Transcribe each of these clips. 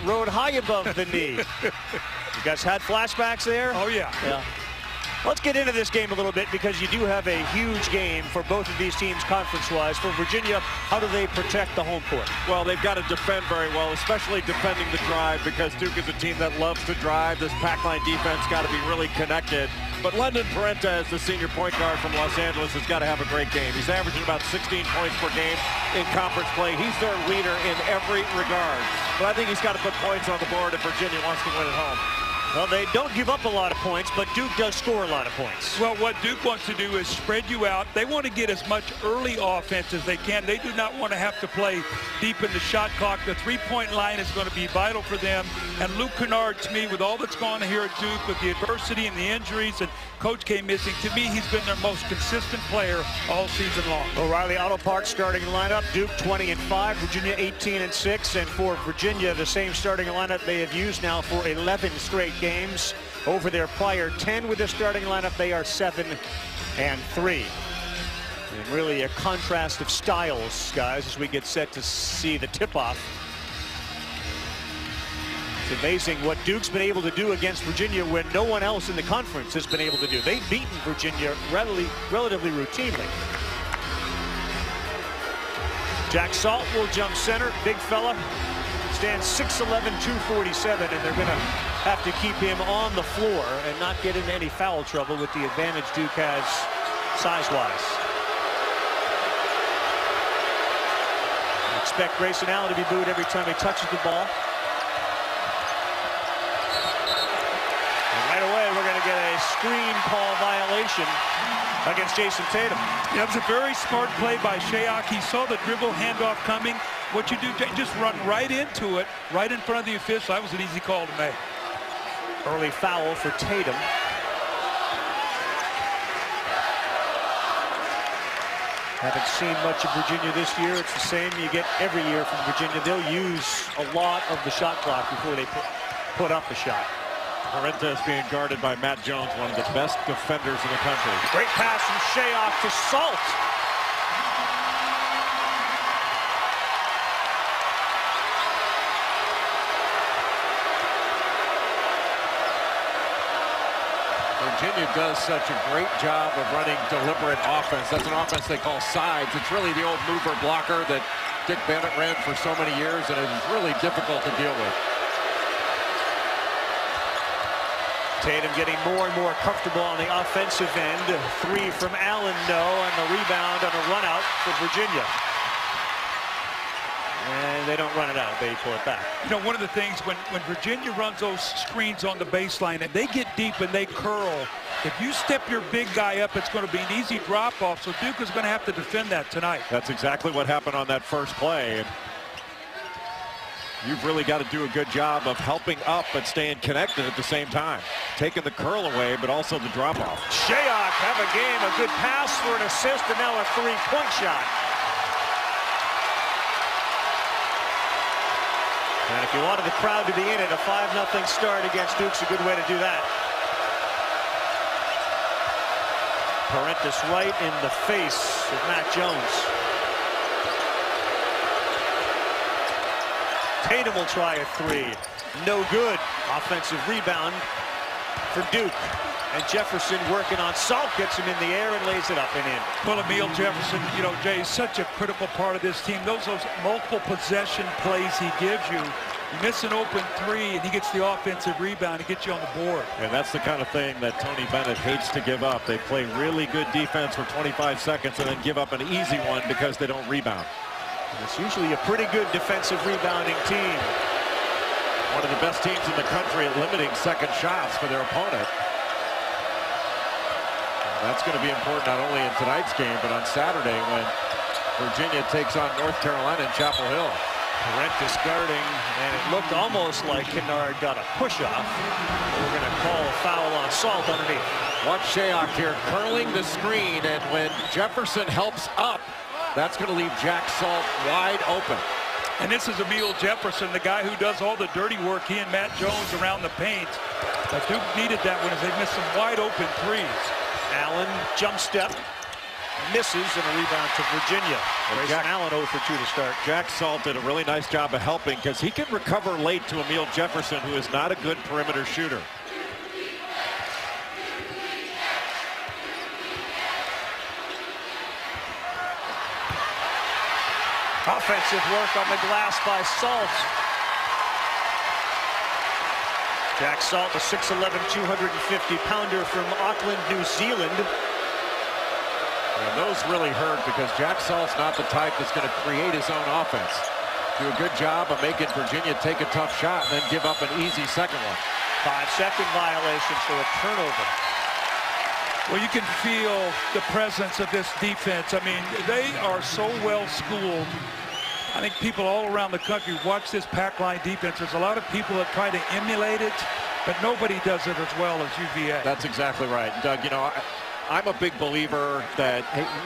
rode high above the knee. You guys had flashbacks there? Oh, yeah. Yeah. Let's get into this game a little bit because you do have a huge game for both of these teams conference-wise. For Virginia, how do they protect the home court? Well, they've got to defend very well, especially defending the drive, because Duke is a team that loves to drive. This pack line defense got to be really connected. But London Parenta, as the senior point guard from Los Angeles, has got to have a great game. He's averaging about 16 points per game in conference play. He's their leader in every regard. But I think he's got to put points on the board if Virginia wants to win at home. Well, they don't give up a lot of points, but Duke does score a lot of points. Well, what Duke wants to do is spread you out. They want to get as much early offense as they can. They do not want to have to play deep in the shot clock. The three-point line is going to be vital for them. And Luke Kennard, to me, with all that's gone on here at Duke, with the adversity and the injuries and Coach K missing, to me, he's been their most consistent player all season long. O'Reilly Auto Parts starting lineup. Duke 20-5, Virginia 18-6, and for Virginia, the same starting lineup they have used now for 11 straight games. Over their prior 10 with their starting lineup, they are 7-3. And really a contrast of styles, guys, as we get set to see the tip-off. It's amazing what Duke's been able to do against Virginia when no one else in the conference has been able to do. They've beaten Virginia relatively routinely. Jack Salt will jump center, big fella. Stands 6'11", 247, and they're going to have to keep him on the floor and not get into any foul trouble with the advantage Duke has size-wise. Expect Grayson Allen to be booed every time he touches the ball. And right away, we're going to get a screen call violation against Jason Tatum. Yeah, it was a very smart play by Shayok. He saw the dribble handoff coming. What you do, just run right into it, right in front of the official. That was an easy call to make. Early foul for Tatum. Haven't seen much of Virginia this year. It's the same you get every year from Virginia. They'll use a lot of the shot clock before they put up a shot. Parenta is being guarded by Matt Jones, one of the best defenders in the country. Great pass from Shayok to Salt. Virginia does such a great job of running deliberate offense. That's an offense they call sides. It's really the old mover blocker that Dick Bennett ran for so many years, and it is really difficult to deal with. Tatum getting more and more comfortable on the offensive end. Three from Allen, no, and the rebound on a run out for Virginia. And they don't run it out, they pull it back. You know, one of the things when Virginia runs those screens on the baseline and they get deep and they curl, if you step your big guy up, it's going to be an easy drop-off. So Duke is going to have to defend that tonight. That's exactly what happened on that first play. You've really got to do a good job of helping up but staying connected at the same time. Taking the curl away, but also the drop-off. Shayok have a game, a good pass for an assist, and now a three-point shot. And if you wanted the crowd to be in it, a 5-0 start against Duke's a good way to do that. Parentis right in the face of Matt Jones. Tatum will try a three. No good. Offensive rebound for Duke. And Jefferson working on Salt, gets him in the air and lays it up and in. Well, Emil Jefferson, you know, Jay, is such a critical part of this team. Those multiple possession plays he gives you. You miss an open three, and he gets the offensive rebound to get you on the board. And that's the kind of thing that Tony Bennett hates to give up. They play really good defense for 25 seconds and then give up an easy one because they don't rebound. And it's usually a pretty good defensive rebounding team. One of the best teams in the country at limiting second shots for their opponent. That's going to be important not only in tonight's game, but on Saturday when Virginia takes on North Carolina in Chapel Hill. Parentis guarding, and it looked almost like Kennard got a push-off. We're going to call a foul on Salt underneath. Watch Shayok here curling the screen, and when Jefferson helps up, that's going to leave Jack Salt wide open. And this is Emil Jefferson, the guy who does all the dirty work, he and Matt Jones around the paint. But Duke needed that one as they missed some wide open threes. Allen, jump step. misses, and a rebound to Virginia. Grayson Allen 0 for 2 to start. Jack Salt did a really nice job of helping because he can recover late to Emil Jefferson, who is not a good perimeter shooter. Offensive work on the glass by Salt. Jack Salt, a 6'11", 250-pounder from Auckland, New Zealand. And those really hurt because Jack Salt's not the type that's going to create his own offense. Do a good job of making Virginia take a tough shot and then give up an easy second one. 5-second violation for a turnover. Well, you can feel the presence of this defense. I mean, they are so well schooled. I think people all around the country watch this pack line defense. There's a lot of people that try to emulate it, but nobody does it as well as UVA. That's exactly right. Doug, you know, I'm a big believer that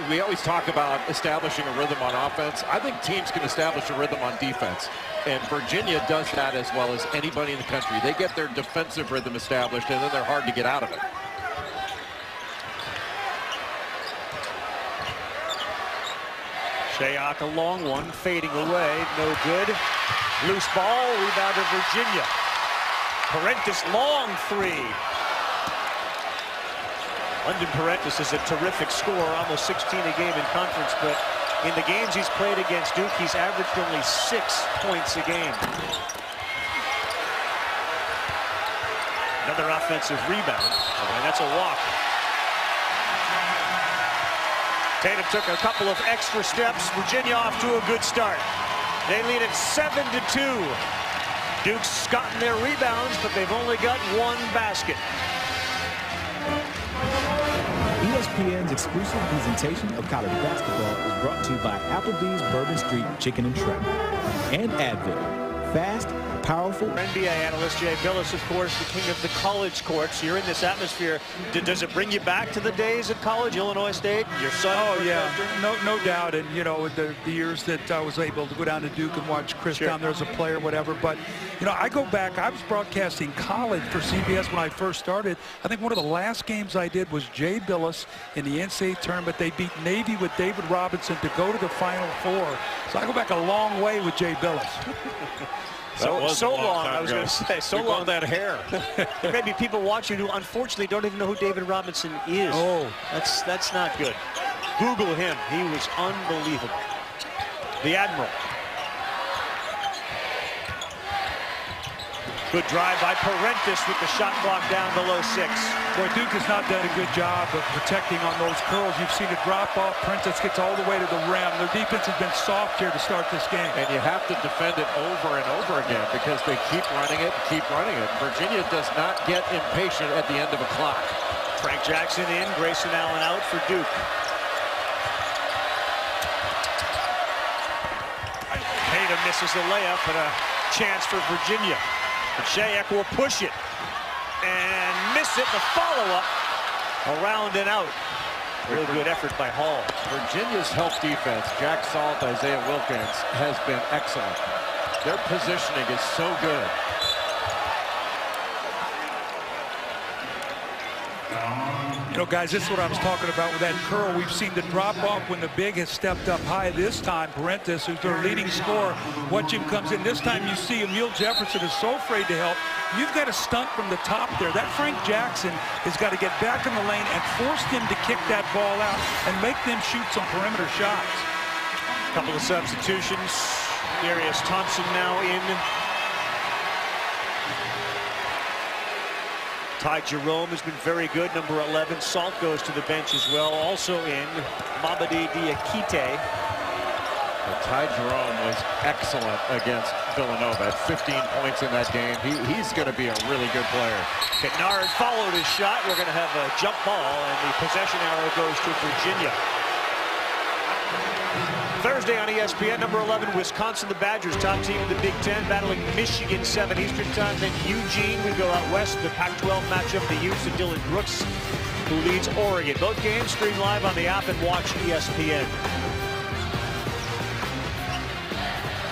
we always talk about establishing a rhythm on offense. I think teams can establish a rhythm on defense, and Virginia does that as well as anybody in the country. They get their defensive rhythm established, and then they're hard to get out of it. Shayok, a long one, fading away, no good. Loose ball, rebound to Virginia. Parentis, long three. London Parentis is a terrific scorer, almost 16 a game in conference, but in the games he's played against Duke, he's averaged only 6 points a game. Another offensive rebound, and that's a walk. Tatum took a couple of extra steps. Virginia off to a good start. They lead at 7-2. Duke's gotten their rebounds, but they've only got one basket. ESPN's exclusive presentation of college basketball is brought to you by Applebee's Bourbon Street Chicken and Shrimp and Advil. Fast, powerful. NBA analyst Jay Billis, of course, the king of the college courts. You're in this atmosphere. Does it bring you back to the days at college, Illinois State? Your son? Oh, yeah, no doubt. And, you know, the years that I was able to go down to Duke and watch Chris down there as a player, whatever. But, you know, I go back. I was broadcasting college for CBS when I first started. I think one of the last games I did was Jay Billis in the NCAA tournament. They beat Navy with David Robinson to go to the Final Four. So I go back a long way with Jay Billis. So long, I was going to say, so long. That hair. There may be people watching who unfortunately don't even know who David Robinson is. Oh, that's not good. Google him. He was unbelievable. The Admiral. Good drive by Parentis with the shot clock down below 6. Boy, Duke has not done a good job of protecting on those curls. You've seen it drop off. Parentis gets all the way to the rim. Their defense has been soft here to start this game. And you have to defend it over and over again because they keep running it, keep running it. Virginia does not get impatient at the end of a clock. Frank Jackson in, Grayson Allen out for Duke. Tatum misses the layup, but a chance for Virginia. But Shayok will push it and miss it. The follow-up around and out. Real good effort by Hall. Virginia's help defense, Jack Salt, Isaiah Wilkins, has been excellent. Their positioning is so good. You know, guys, this is what I was talking about with that curl. We've seen the drop off when the big has stepped up high. This time, Parentis, who's their leading scorer, watch him comes in. This time you see Emil Jefferson is so afraid to help. You've got to stunt from the top there. That Frank Jackson has got to get back in the lane and force them to kick that ball out and make them shoot some perimeter shots. Couple of substitutions. Darius Thompson now in. Ty Jerome has been very good, number 11. Salt goes to the bench as well. Also in, Mamadi Diakite. Ty Jerome was excellent against Villanova at 15 points in that game. He's going to be a really good player. Kennard followed his shot. We're going to have a jump ball, and the possession arrow goes to Virginia. Thursday on ESPN, number 11, Wisconsin, the Badgers, top team in the Big Ten, battling Michigan, 7 Eastern time. Then Eugene, we go out west, the Pac-12 matchup, the Utes and Dylan Brooks, who leads Oregon. Both games streamed live on the app and watch ESPN.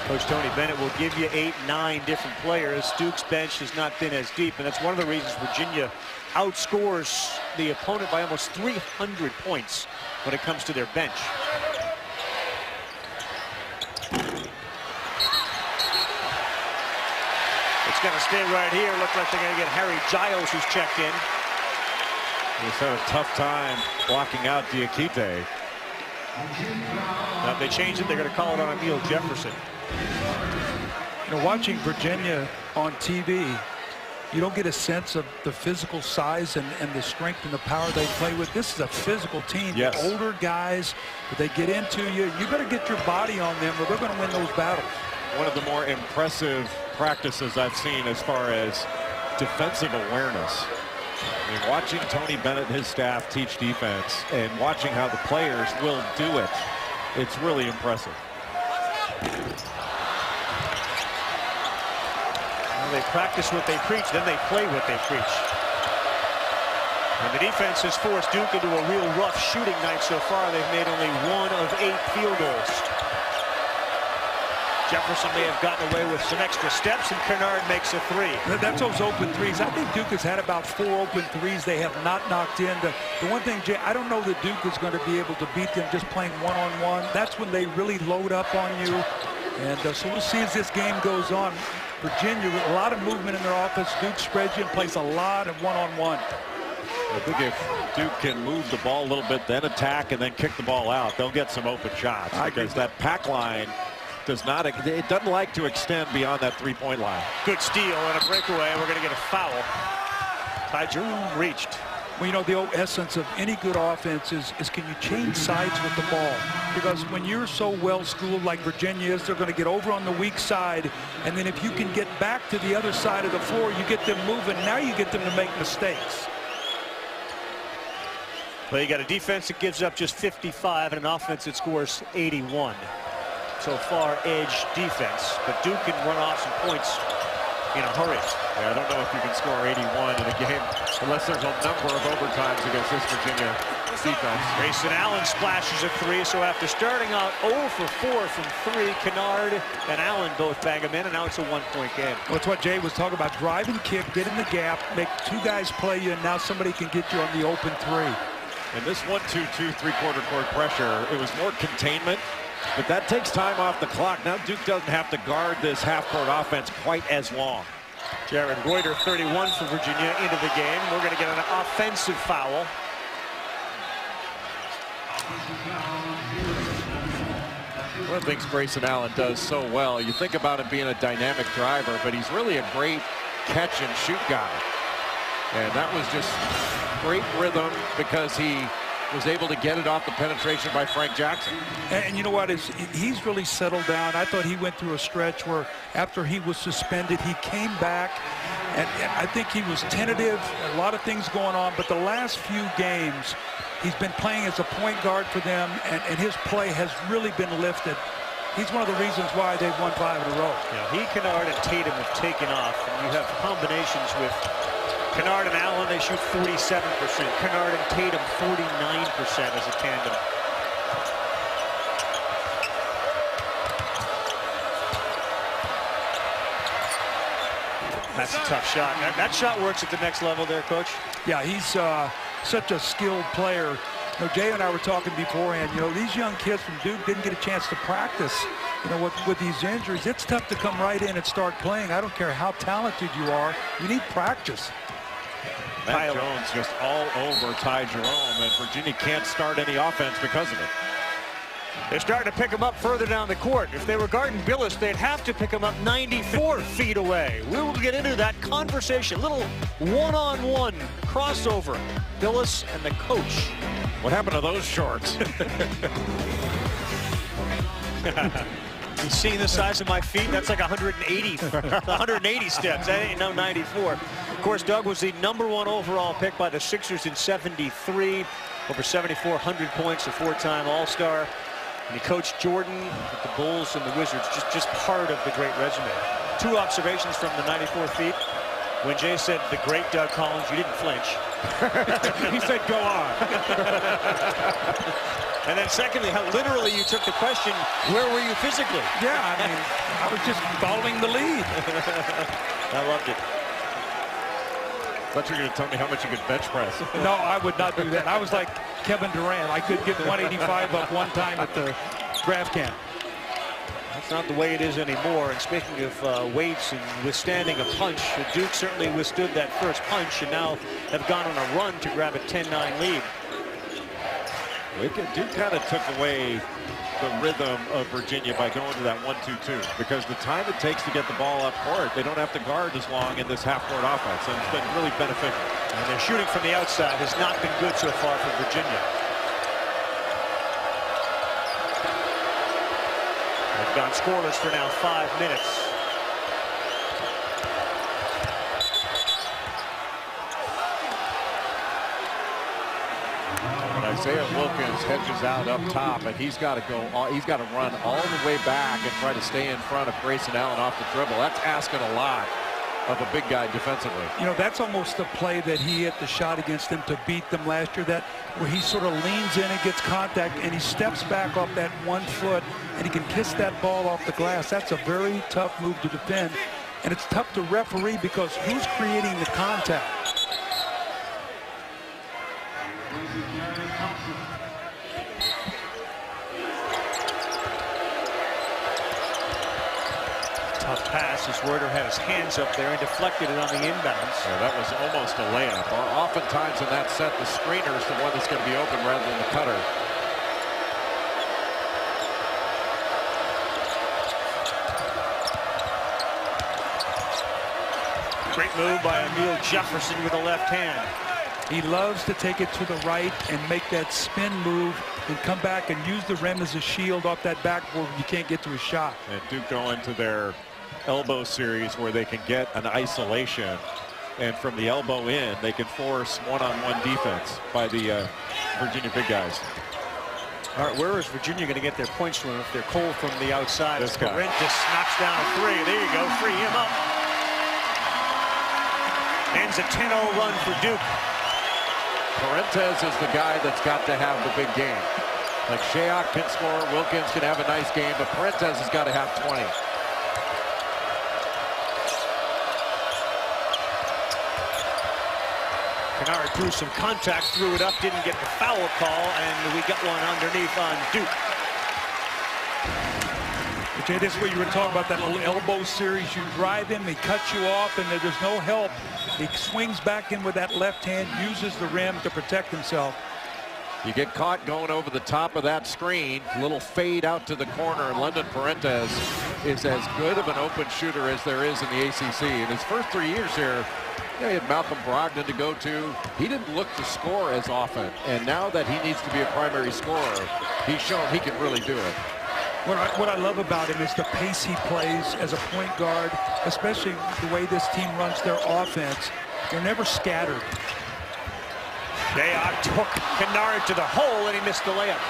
Coach Tony Bennett will give you 8, 9 different players. Duke's bench has not been as deep, and that's one of the reasons Virginia outscores the opponent by almost 300 points when it comes to their bench. It's going to stay right here. Looks like they're going to get Harry Giles, who's checked in. He's had a tough time blocking out Diakite. Now, if they change it, they're going to call it on Emil Jefferson. You know, watching Virginia on TV, you don't get a sense of the physical size and the strength and the power they play with. This is a physical team. Yes. The older guys, if they get into you, you better get your body on them or they're going to win those battles. One of the more impressive practices I've seen as far as defensive awareness. I mean, watching Tony Bennett and his staff teach defense and watching how the players will do it, it's really impressive. Well, they practice what they preach, then they play what they preach. And the defense has forced Duke into a real rough shooting night so far. They've made only 1 of 8 field goals. Jefferson may have gotten away with some extra steps, and Kennard makes a 3. That's those open threes. I think Duke has had about 4 open threes they have not knocked in. The one thing, Jay, I don't know that Duke is going to be able to beat them just playing one-on-one. That's when they really load up on you. And so we'll see as this game goes on. Virginia, with a lot of movement in their offense. Duke spreads you and plays a lot of one-on-one. I think if Duke can move the ball a little bit, then attack, and then kick the ball out, they'll get some open shots. Because that pack line does not, it doesn't like to extend beyond that 3-point line. Good steal and a breakaway, and we're going to get a foul. Ty Jerome reached. Well, you know, the essence of any good offense is can you change sides with the ball? Because when you're so well-schooled like Virginia is, they're going to get over on the weak side, and then if you can get back to the other side of the floor, you get them moving. Now you get them to make mistakes. Well, you got a defense that gives up just 55 and an offense that scores 81. So far, edge defense, but Duke can run off some points in a hurry. Yeah, I don't know if you can score 81 in a game unless there's a number of overtimes against this Virginia defense. Grayson Allen splashes a 3, so after starting out 0 for 4 from 3, Kennard and Allen both bang them in, and now it's a 1-point game. Well, that's what Jay was talking about. Drive and kick, get in the gap, make 2 guys play you, and now somebody can get you on the open 3. And this 1-2-2 3-quarter court pressure, it was more containment. But that takes time off the clock. Now Duke doesn't have to guard this half-court offense quite as long. Jared Reuter, 31 for Virginia, into the game. We're going to get an offensive foul. One of the things Grayson Allen does so well, you think about him being a dynamic driver, but he's really a great catch-and-shoot guy. And that was just great rhythm because he was able to get it off the penetration by Frank Jackson. And you know what, he's really settled down. I thought he went through a stretch where after he was suspended, he came back, and I think he was tentative, a lot of things going on, but the last few games, he's been playing as a point guard for them, and his play has really been lifted. He's one of the reasons why they've won 5 in a row. Yeah, he, Kennard, and Tatum have taken off, and you have combinations with Kennard and Allen. They shoot 47%. Kennard and Tatum 49% as a tandem. That's a tough shot. That shot works at the next level there, Coach. Yeah, he's such a skilled player. You know, Jay and I were talking beforehand, you know, these young kids from Duke didn't get a chance to practice, you know, with these injuries. It's tough to come right in and start playing. I don't care how talented you are. You need practice. Matt Jones just all over Ty Jerome, and Virginia can't start any offense because of it. They're starting to pick him up further down the court. If they were guarding Billis, they'd have to pick him up 94 feet away. We will get into that conversation. Little one-on-one crossover. Billis and the coach. What happened to those shorts? You see the size of my feet? That's like 180 steps. That ain't no 94. Of course, Doug was the #1 overall pick by the Sixers in '73. Over 7,400 points, a 4-time All-Star. And he coached Jordan with the Bulls and the Wizards. Just part of the great resume. 2 observations from the 94 feet. When Jay said the great Doug Collins, you didn't flinch. He said, go on. And then secondly, how literally you took the question, where were you physically? Yeah, I mean, I was just following the lead. I loved it. Thought you were going to tell me how much you could bench press. No, I would not do that. I was like Kevin Durant. I could get 185 up one time at the draft camp. That's not the way it is anymore. And speaking of weights and withstanding a punch, Duke certainly withstood that first punch and now have gone on a run to grab a 10-9 lead. Duke kind of took away the rhythm of Virginia by going to that 1-2-2 because the time it takes to get the ball up court, they don't have to guard as long in this half-court offense, and it's been really beneficial. And their shooting from the outside has not been good so far for Virginia. They've gone scoreless for now 5 minutes. Isaiah Wilkins hedges out up top, and he's got to go. He's got to run all the way back and try to stay in front of Grayson Allen off the dribble. That's asking a lot of a big guy defensively. You know, that's almost the play that he hit the shot against them to beat them last year. That where he sort of leans in and gets contact, and he steps back off that 1 foot, and he can kiss that ball off the glass. That's a very tough move to defend, and it's tough to referee because who's creating the contact? Tough pass as Werder had his hands up there and deflected it on the inbounds. Yeah, that was almost a layup. Oftentimes in that set, the screener is the one that's going to be open rather than the cutter. Great move by Emil Jefferson with the left hand. He loves to take it to the right and make that spin move and come back and use the rim as a shield off that backboard when you can't get to his shot. And Duke go into their elbow series where they can get an isolation, and from the elbow in they can force one-on-one defense by the Virginia big guys. All right, where is Virginia going to get their points from if they're cold from the outside? This guy. Parentis knocks down a three. There you go, free him up. Ends a 10-0 run for Duke. Parentis is the guy that's got to have the big game. Like Shayok can score, Wilkins can have a nice game, but Parentis has got to have 20. Kennard drew some contact, threw it up, didn't get the foul call, and we got one underneath on Duke. Jay, this is what you were talking about, that little elbow series. You drive him, he cuts you off, and there's no help. He swings back in with that left hand, uses the rim to protect himself. You get caught going over the top of that screen, little fade out to the corner, and London Parentis is as good of an open shooter as there is in the ACC. In his first 3 years here, he had Malcolm Brogdon to go to. He didn't look to score as often, and now that he needs to be a primary scorer, he's shown he can really do it. What I love about him is the pace he plays as a point guard, especially the way this team runs their offense. They're never scattered. Shayok took Kennard to the hole, and he missed the layup.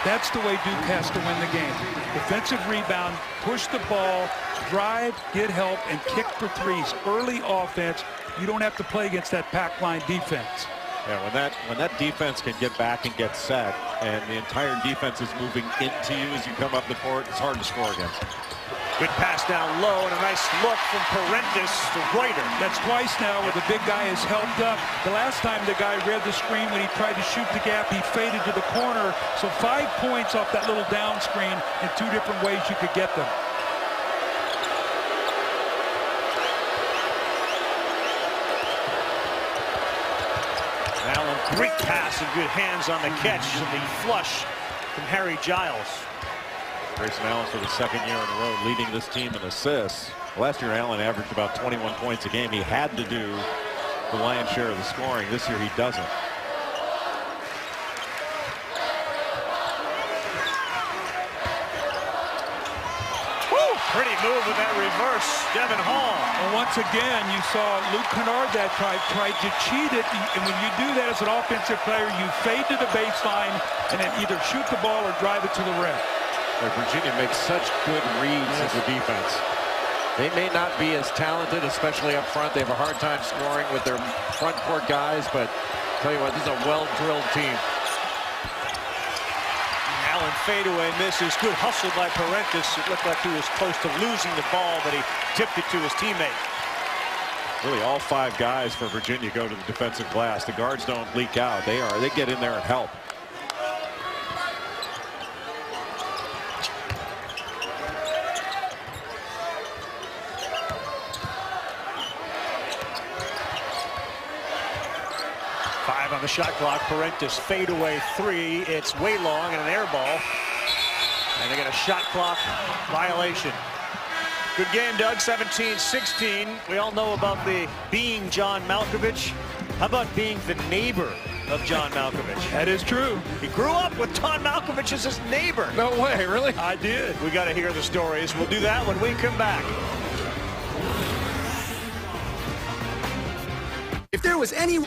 That's the way Duke has to win the game. Defensive rebound, push the ball, drive, get help, and kick for threes. Early offense. You don't have to play against that pack line defense. Yeah, when that defense can get back and get set, and the entire defense is moving into you as you come up the court, it's hard to score against. Good pass down low, and a nice look from Parentis to Reuter. That's twice now where the big guy is helped up. The last time the guy read the screen when he tried to shoot the gap, he faded to the corner. So 5 points off that little down screen in 2 different ways you could get them. Allen, great pass and good hands on the catch, and the flush from Harry Giles. Grayson Allen for the 2nd year in a row leading this team in assists. Last year Allen averaged about 21 points a game. He had to do the lion's share of the scoring. This year he doesn't. Woo! Pretty move with that reverse, Devin Hall. Well, once again, you saw Luke Kennard that tried to cheat it, and when you do that as an offensive player, you fade to the baseline and then either shoot the ball or drive it to the rim. Like Virginia makes such good reads as a defense. They may not be as talented, especially up front. They have a hard time scoring with their front court guys, but tell you what, this is a well-drilled team. Allen fadeaway misses. Good hustle by Parentis. It looked like he was close to losing the ball, but he tipped it to his teammate. Really, all 5 guys for Virginia go to the defensive glass. The guards don't leak out. They get in there and help. On the shot clock, Parentis fadeaway 3. It's way long and an air ball. And they get a shot clock violation. Good game, Doug. 17-16. We all know about the being John Malkovich. How about being the neighbor of John Malkovich? That is true. He grew up with John Malkovich as his neighbor. No way, really? I did. We got to hear the stories. We'll do that when we come back. If there was any...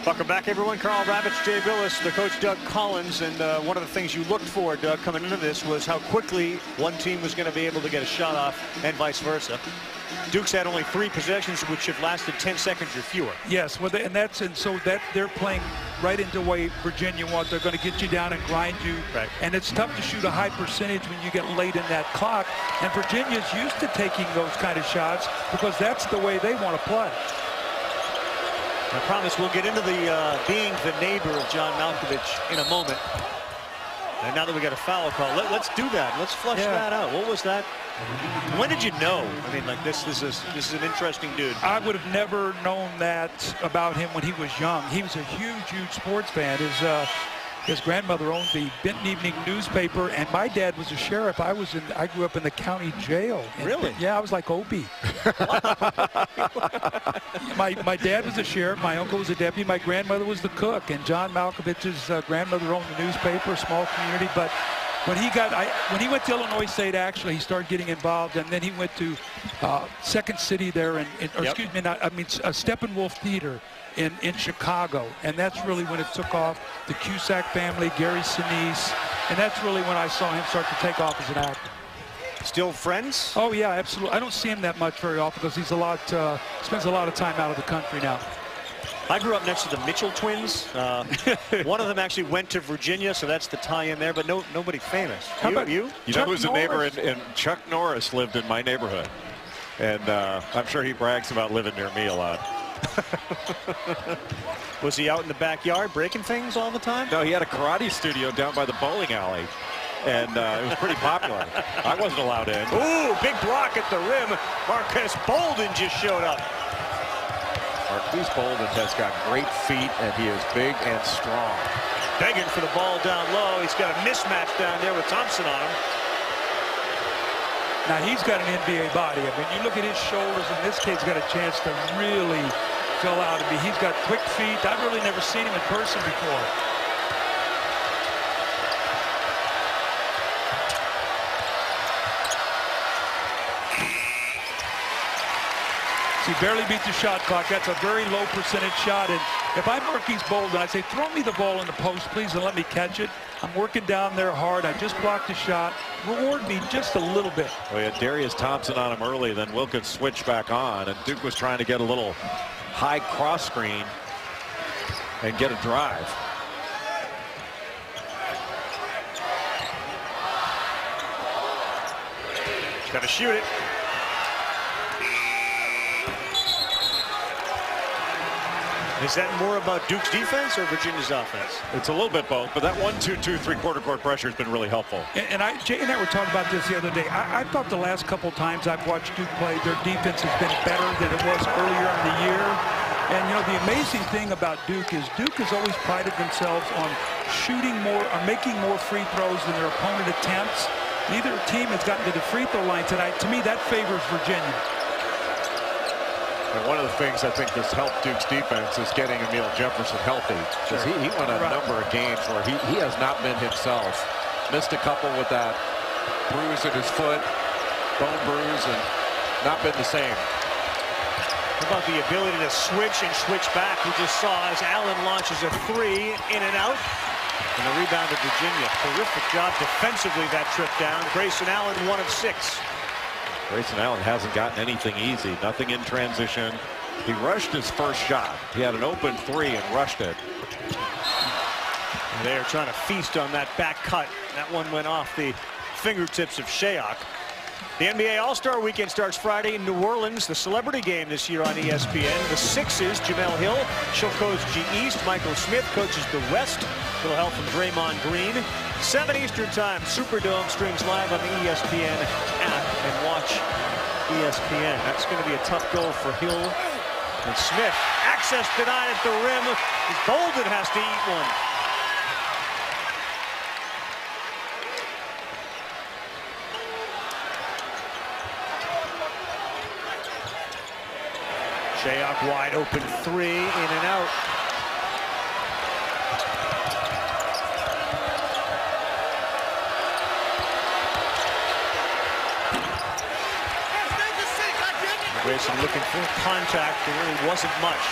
Welcome back, everyone. Carl Ravitch, Jay Billis, the coach Doug Collins, and one of the things you looked for, Doug, coming into this was how quickly one team was going to be able to get a shot off and vice versa. Duke's had only 3 possessions, which have lasted 10 seconds or fewer. Yes, well, so that they're playing right into the way Virginia wants. They're going to get you down and grind you. Right. And it's tough to shoot a high percentage when you get late in that clock. And Virginia's used to taking those kind of shots because that's the way they want to play. I promise we'll get into the being the neighbor of John Malkovich in a moment. And now that we got a foul call, let's do that. Let's flush that out. What was that? When did you know? I mean, like this is an interesting dude. I would have never known that about him when he was young. He was a huge sports fan. His grandmother owned the Benton Evening newspaper, and my dad was a sheriff. I grew up in the county jail. Really? Yeah, I was like Opie. my dad was a sheriff. My uncle was a deputy. My grandmother was the cook. And John Malkovich's grandmother owned the newspaper, small community. But when he went to Illinois State, actually, he started getting involved, and then he went to Second City there, Steppenwolf Theater in Chicago, and that's really when it took off. The Cusack family, Gary Sinise, and that's really when I saw him start to take off as an actor. Still friends? Oh yeah, absolutely. I don't see him that much very often because he's spends a lot of time out of the country now. I grew up next to the Mitchell twins. One of them actually went to Virginia, so that's the tie-in there, but nobody famous. How about you? You know who's a neighbor? And Chuck Norris lived in my neighborhood. And I'm sure he brags about living near me a lot. Was he out in the backyard breaking things all the time? No, he had a karate studio down by the bowling alley. And it was pretty popular. I wasn't allowed in. Ooh, big block at the rim. Marquez Bolden just showed up. Marquise Bolden has got great feet, and he is big and strong. Begging for the ball down low. He's got a mismatch down there with Thompson on him. Now he's got an NBA body. I mean, you look at his shoulders, and this kid's got a chance to really fill out. I mean, he's got quick feet. I've really never seen him in person before. He barely beat the shot clock. That's a very low percentage shot. And if I'm Marquise Bolden, I'd say, throw me the ball in the post, please, and let me catch it. I'm working down there hard. I just blocked the shot. Reward me just a little bit. We had Darius Thompson on him early, then Wilkins switched back on, and Duke was trying to get a little high cross screen and get a drive. Got to shoot it. Is that more about Duke's defense or Virginia's offense? It's a little bit both, but that 1-2-2 three-quarter court pressure has been really helpful. And Jay and I were talking about this the other day. I thought the last couple times I've watched Duke play, their defense has been better than it was earlier in the year. And, you know, the amazing thing about Duke is Duke has always prided themselves on shooting more or making more free throws than their opponent attempts. Neither team has gotten to the free throw line tonight. To me, that favors Virginia. And one of the things I think that's helped Duke's defense is getting Emil Jefferson healthy. Because he went a number of games where he has not been himself. Missed a couple with that bruise in his foot, bone bruise, and not been the same. How about the ability to switch and switch back? We just saw as Allen launches a three, in and out. And the rebound of Virginia. Terrific job defensively that trip down. Grayson Allen, 1 of 6. Grayson Allen hasn't gotten anything easy. Nothing in transition. He rushed his first shot. He had an open 3 and rushed it. They are trying to feast on that back cut. That one went off the fingertips of Shayok. The NBA All-Star Weekend starts Friday in New Orleans. The celebrity game this year on ESPN. The Sixes, Jamel Hill, she'll coach G East. Michael Smith coaches the West. A little help from Draymond Green. 7 Eastern time, Superdome streams live on the ESPN app and watch ESPN. That's going to be a tough goal for Hill and Smith. Access denied at the rim. Golden has to eat one. Shayok wide open 3, in and out. Grayson looking for contact. There really wasn't much.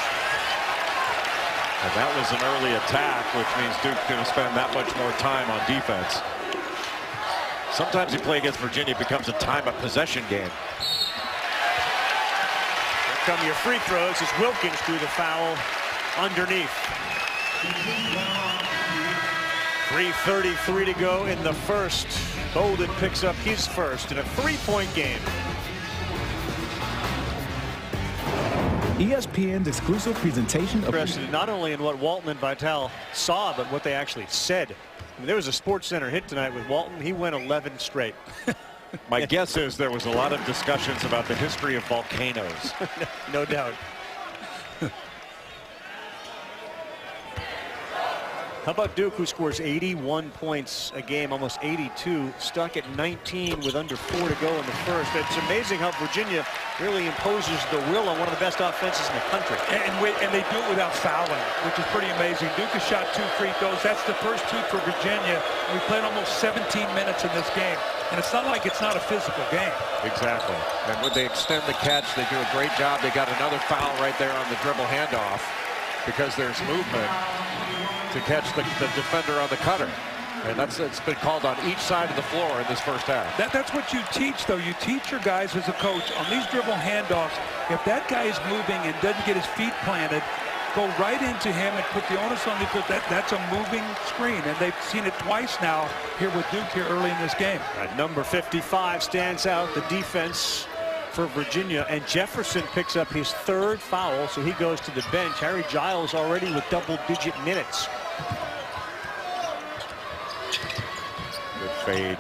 And that was an early attack, which means Duke's going to spend that much more time on defense. Sometimes you play against Virginia, it becomes a time of possession game. Here come your free throws as Wilkins drew the foul underneath. 3:33 to go in the first. Golden picks up his first in a 3-point game. ESPN's exclusive presentation of... Interested not only in what Walton and Vitale saw, but what they actually said. I mean, there was a SportsCenter hit tonight with Walton. He went 11 straight. My guess is there was a lot of discussions about the history of volcanoes. No doubt. How about Duke, who scores 81 points a game, almost 82, stuck at 19 with under 4 to go in the first. It's amazing how Virginia really imposes the will on one of the best offenses in the country. And they do it without fouling, which is pretty amazing. Duke has shot 2 free throws. That's the first 2 for Virginia. We played almost 17 minutes in this game. And it's not like it's not a physical game. Exactly. And when they extend the catch, they do a great job. They got another foul right there on the dribble handoff because there's movement to catch the defender on the cutter. And it's been called on each side of the floor in this first half. That's what you teach, though. You teach your guys as a coach on these dribble handoffs. If that guy is moving and doesn't get his feet planted, go right into him and put the onus on the foot. That's a moving screen, and they've seen it twice now here with Duke here early in this game. Number 55 stands out, the defense for Virginia, and Jefferson picks up his 3rd foul, so he goes to the bench. Harry Giles already with double-digit minutes. Good fade.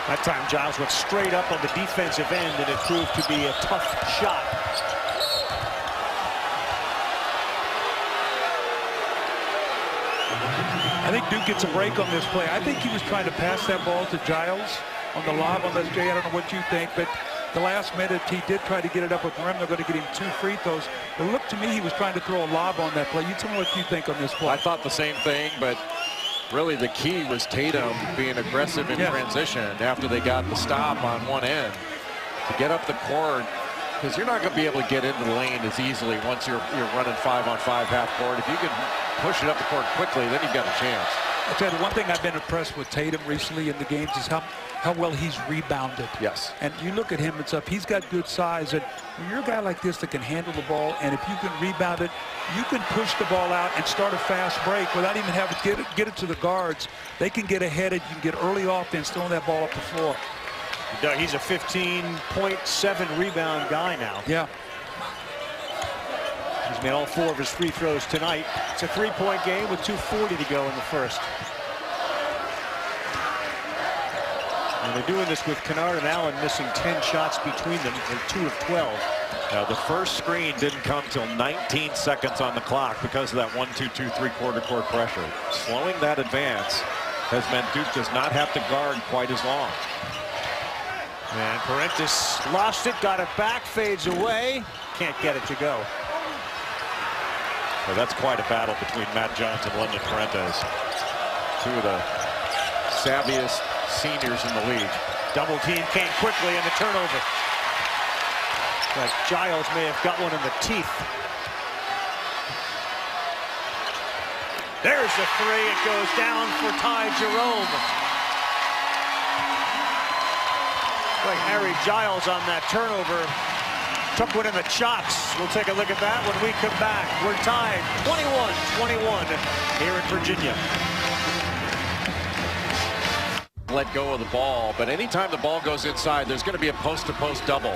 That time Giles went straight up on the defensive end, and it proved to be a tough shot. I think Duke gets a break on this play. I think he was trying to pass that ball to Giles on the lob on this, Jay. I don't know what you think, but the last minute he did try to get it up with the rim. They're going to get him 2 free throws. It looked to me he was trying to throw a lob on that play. You tell me what you think on this play. I thought the same thing, but really the key was Tatum being aggressive in transition after they got the stop on one end to get up the court, because you're not going to be able to get into the lane as easily once you're running 5-on-5 half court. If you can push it up the court quickly, then you've got a chance. I'll tell you, the one thing I've been impressed with Tatum recently in the games is how well he's rebounded. Yes. And you look at him, he's got good size. And when you're a guy like this that can handle the ball, and if you can rebound it, you can push the ball out and start a fast break without even having to get it to the guards. They can get ahead, and you can get early offense throwing that ball up the floor. He's a 15.7 rebound guy now. Yeah. He's made all 4 of his free throws tonight. It's a 3-point game with 2:40 to go in the first. And they're doing this with Kennard and Allen missing 10 shots between them. They're 2 of 12. Now the first screen didn't come till 19 seconds on the clock because of that 1-2-2 3/4 court pressure. Slowing that advance has meant Duke does not have to guard quite as long. And Parentis lost it, got it back, fades away, can't get it to go. So that's quite a battle between Matt Jones and London Parentis. 2 of the savviest seniors in the league. Double team came quickly, and the turnover. Like Giles may have got one in the teeth. There's the three. It goes down for Ty Jerome. Like Harry Giles on that turnover. Took one in the chops. We'll take a look at that when we come back. We're tied 21-21 here in Virginia. Let go of the ball, but anytime the ball goes inside, there's going to be a post-to-post double.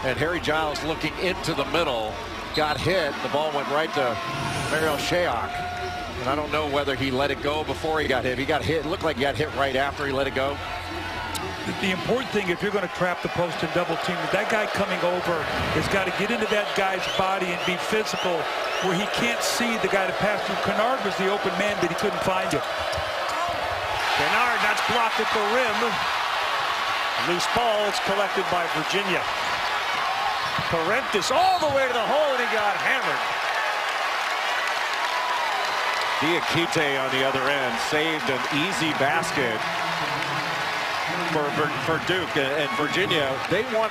And Harry Giles looking into the middle, got hit. The ball went right to Mariel Shayok. And I don't know whether he let it go before he got hit. He got hit. It looked like he got hit right after he let it go. The important thing, if you're going to trap the post and double team, that guy coming over has got to get into that guy's body and be physical where he can't see the guy to pass through. Kennard was the open man, but he couldn't find him. Kennard, that's blocked at the rim. Loose ball, it's collected by Virginia. Parentis all the way to the hole, and he got hammered. Diakite on the other end saved an easy basket for Duke. And Virginia, they want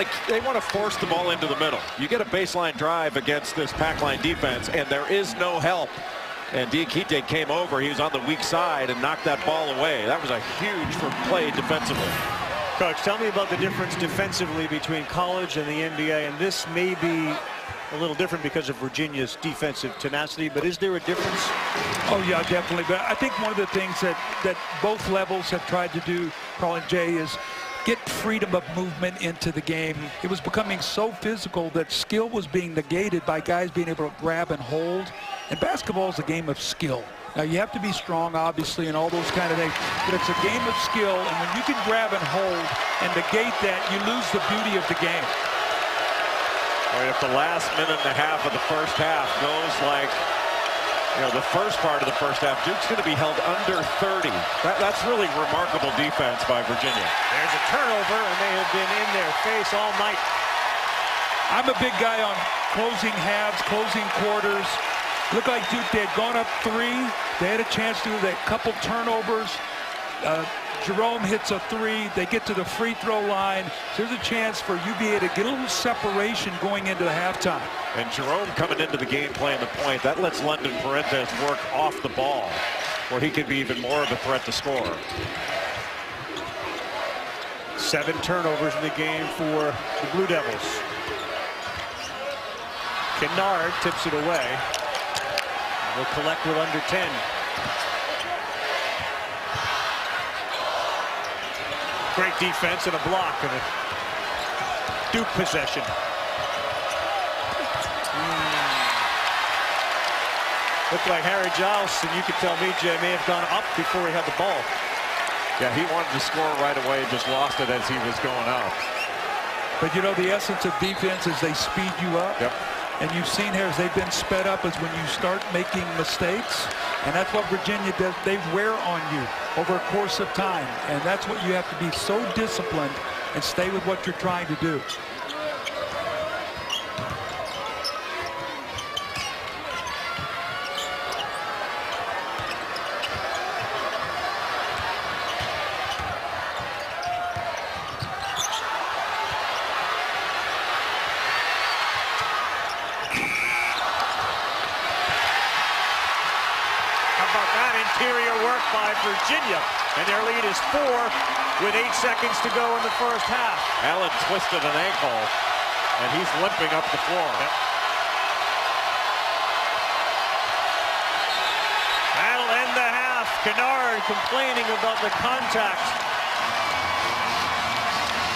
to force the ball into the middle. You get a baseline drive against this pack line defense, and there is no help. And Diakite came over. He was on the weak side and knocked that ball away. That was a huge play defensively. Coach, tell me about the difference defensively between college and the NBA. And this may be a little different because of Virginia's defensive tenacity, but is there a difference? Oh, yeah, definitely. But I think one of the things that both levels have tried to do, Carl and Jay, is get freedom of movement into the game. It was becoming so physical that skill was being negated by guys being able to grab and hold. And basketball is a game of skill. Now, you have to be strong, obviously, and all those kind of things, but it's a game of skill, and when you can grab and hold and negate that, you lose the beauty of the game. Right, if the last minute and a half of the first half goes like, the first part of the first half, Duke's going to be held under 30. That's really remarkable defense by Virginia. There's a turnover, and they have been in their face all night. I'm a big guy on closing halves, closing quarters. Looked like Duke, they had gone up 3. They had a chance to do that couple turnovers. Jerome hits a 3. They get to the free throw line. So there's a chance for UVA to get a little separation going into the halftime. And Jerome coming into the game playing the point, that lets London Parentis work off the ball, where he can be even more of a threat to score. 7 turnovers in the game for the Blue Devils. Kennard tips it away. Will collect with under 10. Great defense and a block and a Duke possession. Looked like Harry Giles, and you could tell me, Jay, may have gone up before he had the ball. Yeah, he wanted to score right away, just lost it as he was going up. But the essence of defense is they speed you up. Yep. And you've seen here as they've been sped up is when you start making mistakes. And that's what Virginia does. They wear on you over a course of time. And that's what you have to be so disciplined and stay with what you're trying to do. Interior work by Virginia, and their lead is 4 with 8 seconds to go in the first half. Allen twisted an ankle, and he's limping up the floor. Yep. That'll end the half. Kennard complaining about the contact.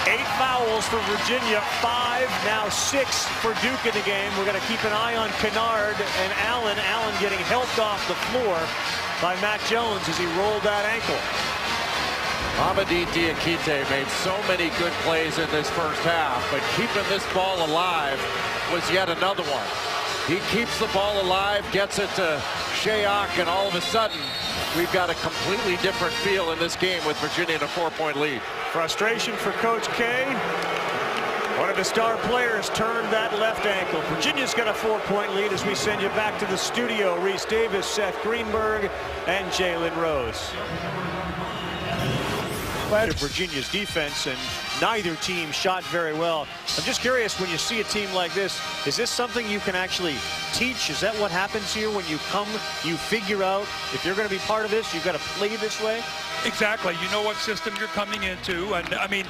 8 fouls for Virginia, 5, now 6 for Duke in the game. We're going to keep an eye on Kennard and Allen. Allen getting helped off the floor by Matt Jones as he rolled that ankle. Mamadi Diakite made so many good plays in this first half, but keeping this ball alive was yet another one. He keeps the ball alive, gets it to Shayok, and all of a sudden, we've got a completely different feel in this game with Virginia in a 4-point lead. Frustration for Coach K. One of the star players turned that left ankle. Virginia's got a 4-point lead as we send you back to the studio. Reese Davis, Seth Greenberg, and Jalen Rose. Right of Virginia's defense, and neither team shot very well. I'm just curious, when you see a team like this, is this something you can actually teach? Is that what happens here when you come, you figure out if you're going to be part of this, you've got to play this way? Exactly. You know what system you're coming into. And I mean,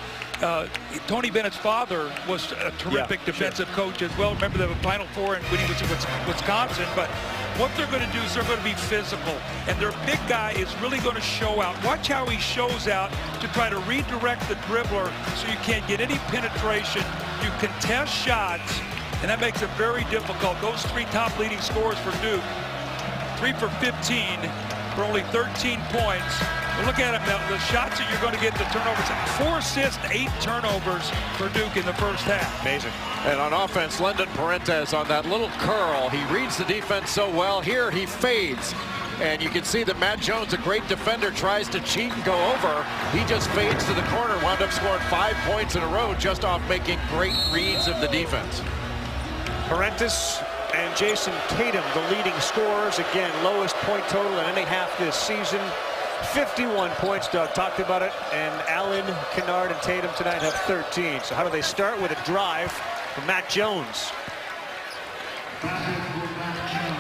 Tony Bennett's father was a terrific defensive coach as well. Remember the Final Four when he was in Wisconsin. But what they're going to do is they're going to be physical. And their big guy is really going to show out. Watch how he shows out to try to redirect the dribbler so you can't get any penetration. You contest shots, and that makes it very difficult. Those three top leading scorers for Duke, 3 for 15 for only 13 points. But look at him now, the shots that you're going to get, the turnovers, 4 assists, 8 turnovers for Duke in the first half. Amazing. And on offense, Lendon Parentes on that little curl. He reads the defense so well. Here he fades. And you can see that Matt Jones, a great defender, tries to cheat and go over. He just fades to the corner, wound up scoring 5 points in a row just off making great reads of the defense. Parentes and Jason Tatum, the leading scorers. Again, lowest point total in any half this season. 51 points, Doug talked about it, and Allen, Kennard, and Tatum tonight have 13. So how do they start? With a drive from Matt Jones.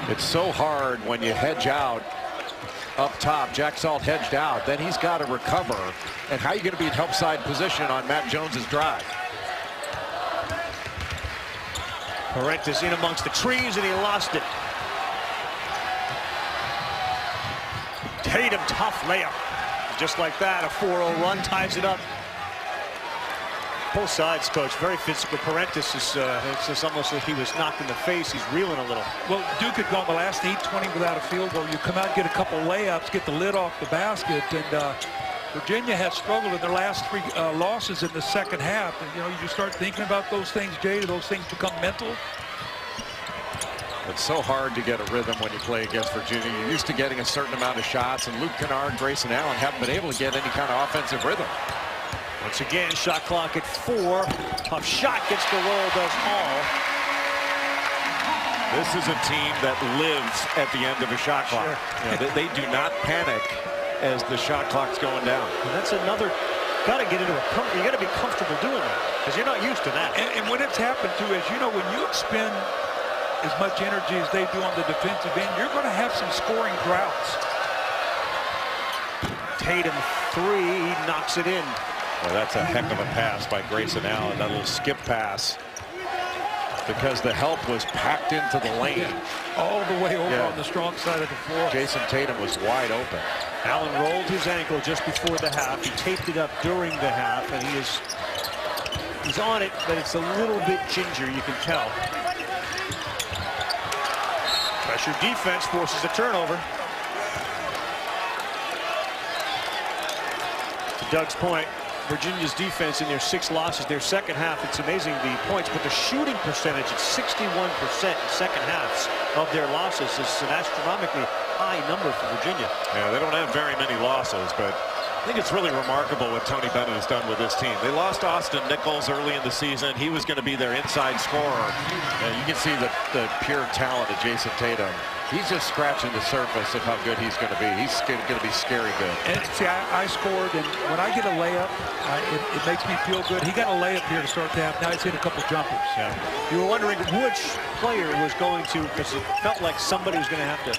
It's so hard when you hedge out up top. Jack Salt hedged out. Then he's got to recover. And how are you going to be in help side position on Matt Jones's drive? Parentes in amongst the trees, and he lost it. Tatum, tough layup. Just like that, a 4-0 run ties it up. Both sides, coach, very physical. Parentes is it's almost like he was knocked in the face. He's reeling a little. Well, Duke had gone the last 8-20 without a field goal. You come out, get a couple layups, get the lid off the basket, and Virginia has struggled in their last 3 losses in the second half. And, you know, you start thinking about those things, Jay, do those things become mental? It's so hard to get a rhythm when you play against Virginia. You're used to getting a certain amount of shots, and Luke Kennard, Grayson Allen haven't been able to get any kind of offensive rhythm. Once again, shot clock at 4. Tough shot, gets the roll, does Hall. This is a team that lives at the end of a shot clock. Sure. You know, they do not panic as the shot clock's going down. And that's another, got to get into you got to be comfortable doing that, because you're not used to that. And when it's happened to, as you know, when you expend as much energy as they do on the defensive end, you're going to have some scoring droughts. Tatum 3, he knocks it in. Well, that's a heck of a pass by Grayson Allen, that little skip pass, because the help was packed into the lane. All the way over on the strong side of the floor. Jason Tatum was wide open. Allen rolled his ankle just before the half. He taped it up during the half, and he's on it, but it's a little bit ginger, you can tell. Pressure defense forces a turnover. To Doug's point, Virginia's defense in their 6 losses, their second half, it's amazing the points, but the shooting percentage at 61% in second halves of their losses is an astronomically high number for Virginia. Yeah, they don't have very many losses, but I think it's really remarkable what Tony Bennett has done with this team. They lost Austin Nichols early in the season. He was going to be their inside scorer. And you can see the pure talent of Jason Tatum. He's just scratching the surface of how good he's going to be. He's going to be scary good. And see, I scored, and when I get a layup, it makes me feel good. He got a layup here to start the half. Now he's hit a couple jumpers. Yeah. You were wondering which player was going to, because it felt like somebody was going to have to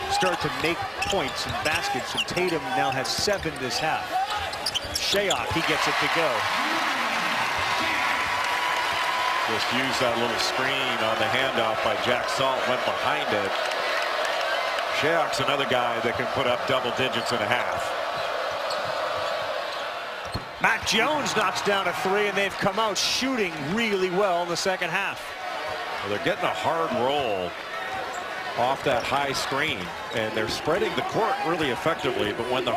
start to make points and baskets, and Tatum now has 7 this half. Shayok, he gets it to go. Just used that little screen on the handoff by Jack Salt, went behind it. Shayok's another guy that can put up double digits in a half. Matt Jones knocks down a 3, and they've come out shooting really well in the second half. Well, they're getting a hard roll off that high screen, and they're spreading the court really effectively. But when the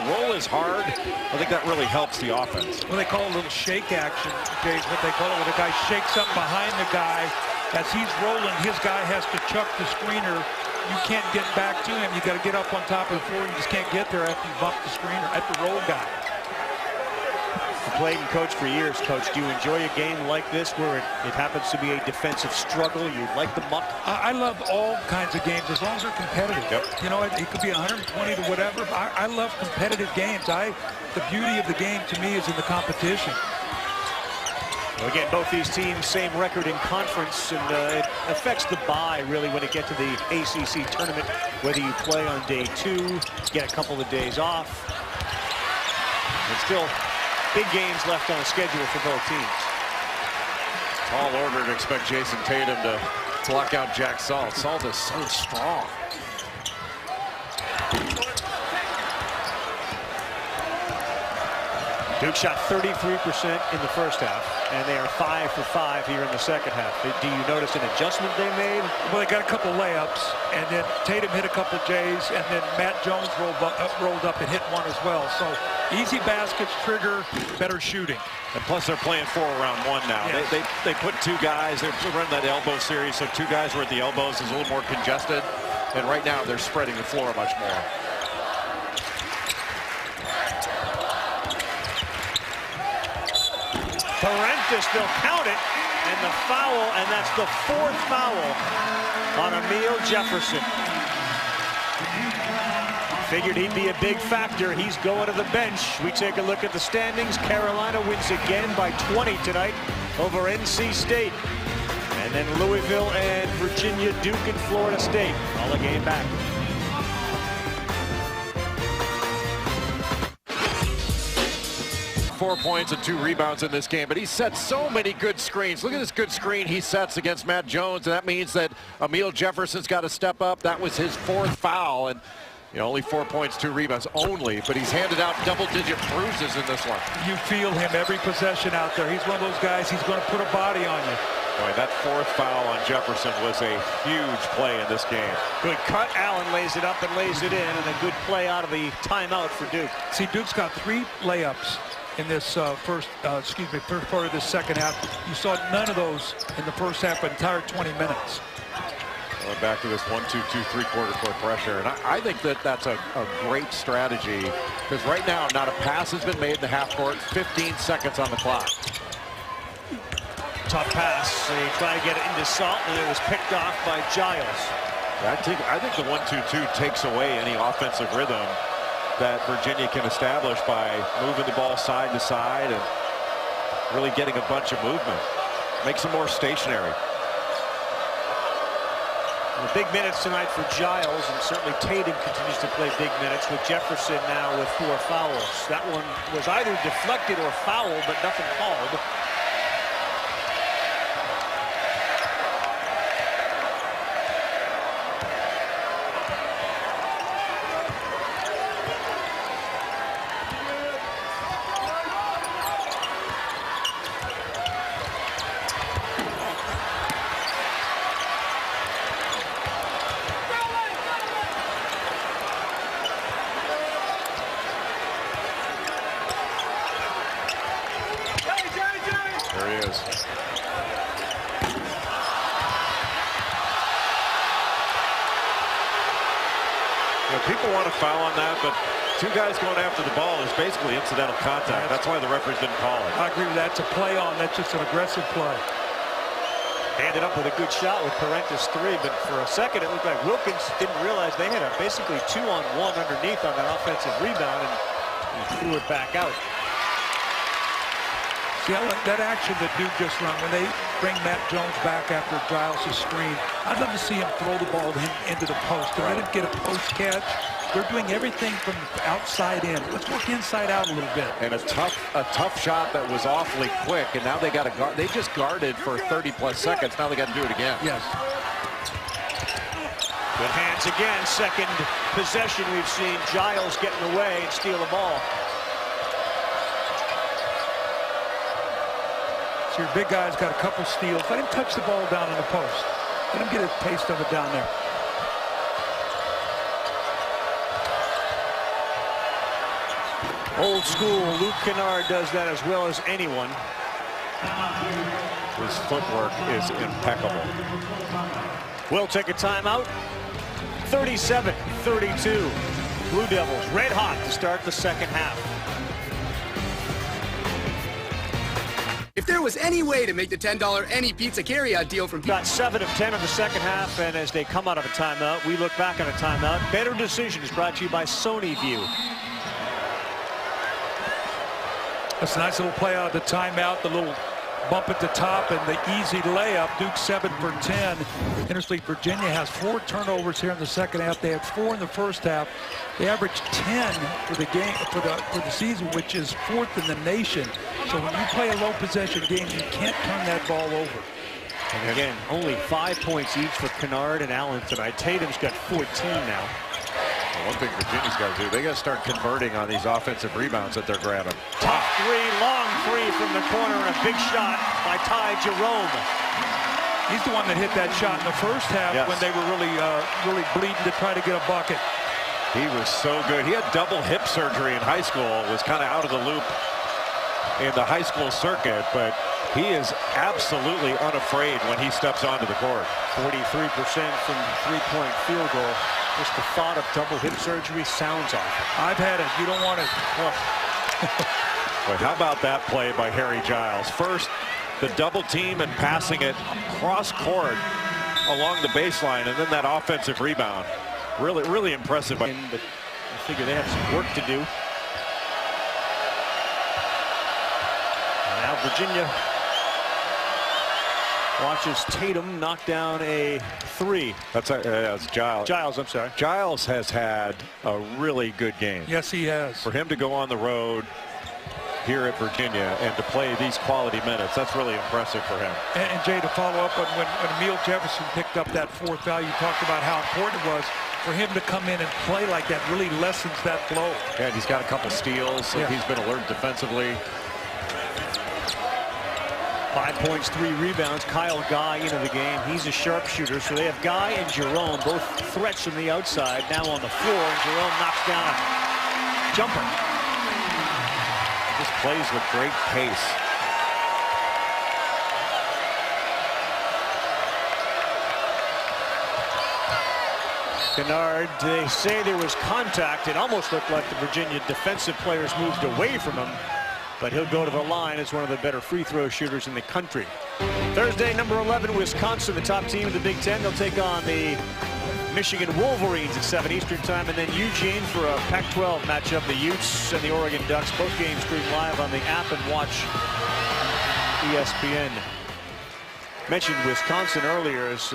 roll is hard, I think that really helps the offense. Well, they call it a little shake action, Jay, is what they call it, when the guy shakes up behind the guy. As he's rolling, his guy has to chuck the screener. You can't get back to him. You got to get up on top of the floor. You just can't get there after you bump the screener, at the roll guy. Played and coached for years, Coach. Do you enjoy a game like this where it happens to be a defensive struggle? You like the muck? I love all kinds of games as long as they're competitive. Yep. You know, it could be 120 to whatever. I love competitive games. The beauty of the game to me is in the competition. Well, again, both these teams, same record in conference, and it affects the bye, really, when it gets to the ACC tournament, whether you play on day 2, get a couple of days off. And still, big games left on the schedule for both teams. Tall order to expect Jason Tatum to block out Jack Salt. Salt is so strong. Duke shot 33% in the first half, and they are 5 for 5 here in the second half. Do you notice an adjustment they made? Well, they got a couple layups, and then Tatum hit a couple J's, and then Matt Jones rolled up and hit one as well. So easy baskets, trigger, better shooting. And plus they're playing 4 around 1 now. Yes. They put 2 guys. They're running that elbow series, so 2 guys were at the elbows is a little more congested. And right now they're spreading the floor much more. Parentis, they'll count it, and the foul, and that's the 4th foul on Emile Jefferson. Figured he'd be a big factor. He's going to the bench. We take a look at the standings. Carolina wins again by 20 tonight over NC State. And then Louisville and Virginia, Duke, and Florida State all a game back. Four points and 2 rebounds in this game, but he set so many good screens. Look at this good screen he sets against Matt Jones, and that means that Emile Jefferson's got to step up. That was his 4th foul, and you know, only 4 points, 2 rebounds only, but he's handed out double-digit bruises in this one. You feel him every possession out there. He's one of those guys, he's going to put a body on you. Boy, that 4th foul on Jefferson was a huge play in this game. Good cut. Allen lays it up and lays it in, and a good play out of the timeout for Duke. See, Duke's got 3 layups in this first part of this second half. You saw none of those in the first half, entire 20 minutes. Going back to this 1-2-2 3/4 court pressure, and I think that's a great strategy, because right now not a pass has been made in the half court. 15 seconds on the clock. Tough pass. They try to get it into Salt, and it was picked off by Giles. I think the 1-2-2 takes away any offensive rhythm that Virginia can establish by moving the ball side to side and really getting a bunch of movement. Makes them more stationary. Well, big minutes tonight for Giles, and certainly Tatum continues to play big minutes with Jefferson now with 4 fouls. That one was either deflected or foul, but nothing called. There he is. You know, people want to foul on that, but 2 guys going after the ball is basically incidental contact. That's why the referees didn't call it. I agree with that. It's a play on. That's just an aggressive play. Ended up with a good shot with Parentis 3, but for a second it looked like Wilkins didn't realize they had a basically 2-on-1 underneath on that offensive rebound, and he threw it back out. See, that action that Duke just run, when they bring Matt Jones back after Giles' screen, I'd love to see him throw the ball into the post and let him get a post catch. They're doing everything from outside in. Let's work inside out a little bit. And a tough shot that was awfully quick, and now they got to guard. They just guarded for 30+ seconds. Now they got to do it again. Yes. Good hands again. Second possession we've seen Giles getting away and steal the ball. So your big guy's got a couple steals. Let him touch the ball down in the post. Let him get a taste of it down there. Old school, Luke Kennard does that as well as anyone. His footwork is impeccable. We'll take a timeout. 37-32. Blue Devils red hot to start the second half. there was any way to make the $10 any pizza carryout deal from... Got 7 of 10 in the second half, and as they come out of a timeout, we look back on a timeout. Better Decisions brought to you by Sony View. That's a nice little play out of the timeout, the little bump at the top and the easy layup. Duke 7 for 10. Interestingly, Virginia has 4 turnovers here in the second half. They had 4 in the first half. They averaged 10 for the game for the season, which is 4th in the nation. So when you play a low possession game, you can't turn that ball over. And again, only 5 points each for Kennard and Allen tonight. Tatum's got 14 now. Well, one thing Virginia's got to do, they got to start converting on these offensive rebounds that they're grabbing. Top 3, long 3 from the corner, and a big shot by Ty Jerome. He's the one that hit that shot in the first half when they were really bleeding to try to get a bucket. He was so good. He had double hip surgery in high school, was kind of out of the loop in the high school circuit, but he is absolutely unafraid when he steps onto the court. 43% from three-point field goal. Just the thought of double hip surgery sounds awful. I've had it. You don't want it. But how about that play by Harry Giles? First, the double team and passing it cross court along the baseline, and then that offensive rebound. Really, really impressive. But I figure they have some work to do. And now Virginia watches Tatum knock down a 3. That's Giles. Giles, I'm sorry. Giles has had a really good game. Yes, he has. For him to go on the road here at Virginia and to play these quality minutes, that's really impressive for him. And Jay, to follow up on when Emil Jefferson picked up that 4th foul, you talked about how important it was for him to come in and play like that. Really lessens that blow. And he's got a couple steals. So he's been alert defensively. 5 points, 3 rebounds. Kyle Guy into the game. He's a sharpshooter. So they have Guy and Jerome, both threats from the outside, now on the floor. And Jerome knocks down a jumper. He just plays with great pace. Kennard, they say there was contact. It almost looked like the Virginia defensive players moved away from him. But he'll go to the line as one of the better free throw shooters in the country. Thursday, number 11, Wisconsin, the top team of the Big Ten. They'll take on the Michigan Wolverines at 7 Eastern time. And then Eugene for a Pac-12 matchup. The Utes and the Oregon Ducks. Both games streamed live on the app and watch ESPN. Mentioned Wisconsin earlier as